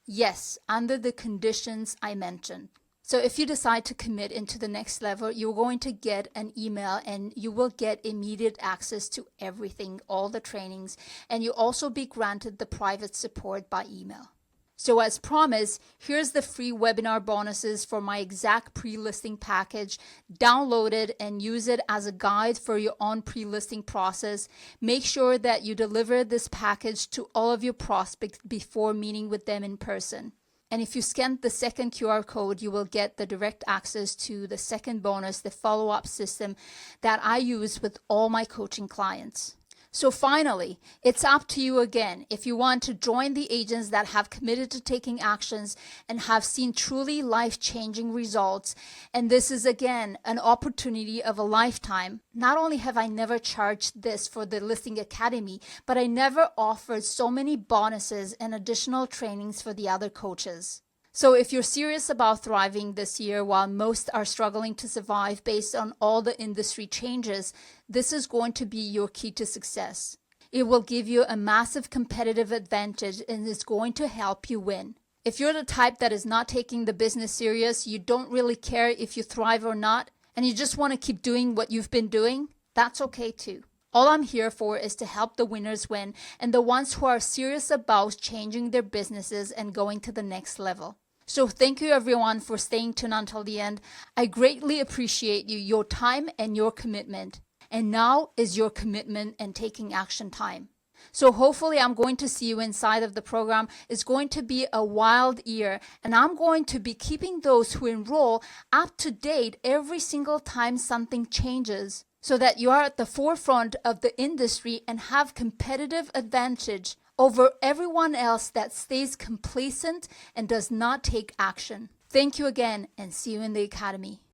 Yes, under the conditions I mentioned. So if you decide to commit into the next level, you're going to get an email and you will get immediate access to everything, all the trainings, and you'll also be granted the private support by email. So as promised, here's the free webinar bonuses for my exact pre-listing package. Download it and use it as a guide for your own pre-listing process. Make sure that you deliver this package to all of your prospects before meeting with them in person. And if you scan the second QR code, you will get the direct access to the second bonus, the follow-up system that I use with all my coaching clients. So finally, it's up to you again. If you want to join the agents that have committed to taking actions and have seen truly life-changing results, and this is again an opportunity of a lifetime. Not only have I never charged this for the Listing Academy, but I never offered so many bonuses and additional trainings for the other coaches. So if you're serious about thriving this year while most are struggling to survive based on all the industry changes, this is going to be your key to success. It will give you a massive competitive advantage and is going to help you win. If you're the type that is not taking the business serious, you don't really care if you thrive or not, and you just want to keep doing what you've been doing, that's okay too. All I'm here for is to help the winners win and the ones who are serious about changing their businesses and going to the next level. So thank you everyone for staying tuned until the end. I greatly appreciate you, your time and your commitment. And now is your commitment and taking action time. So hopefully I'm going to see you inside of the program. It's going to be a wild year, and I'm going to be keeping those who enroll up to date every single time something changes, so that you are at the forefront of the industry and have competitive advantage over everyone else that stays complacent and does not take action. Thank you again, and see you in the Academy.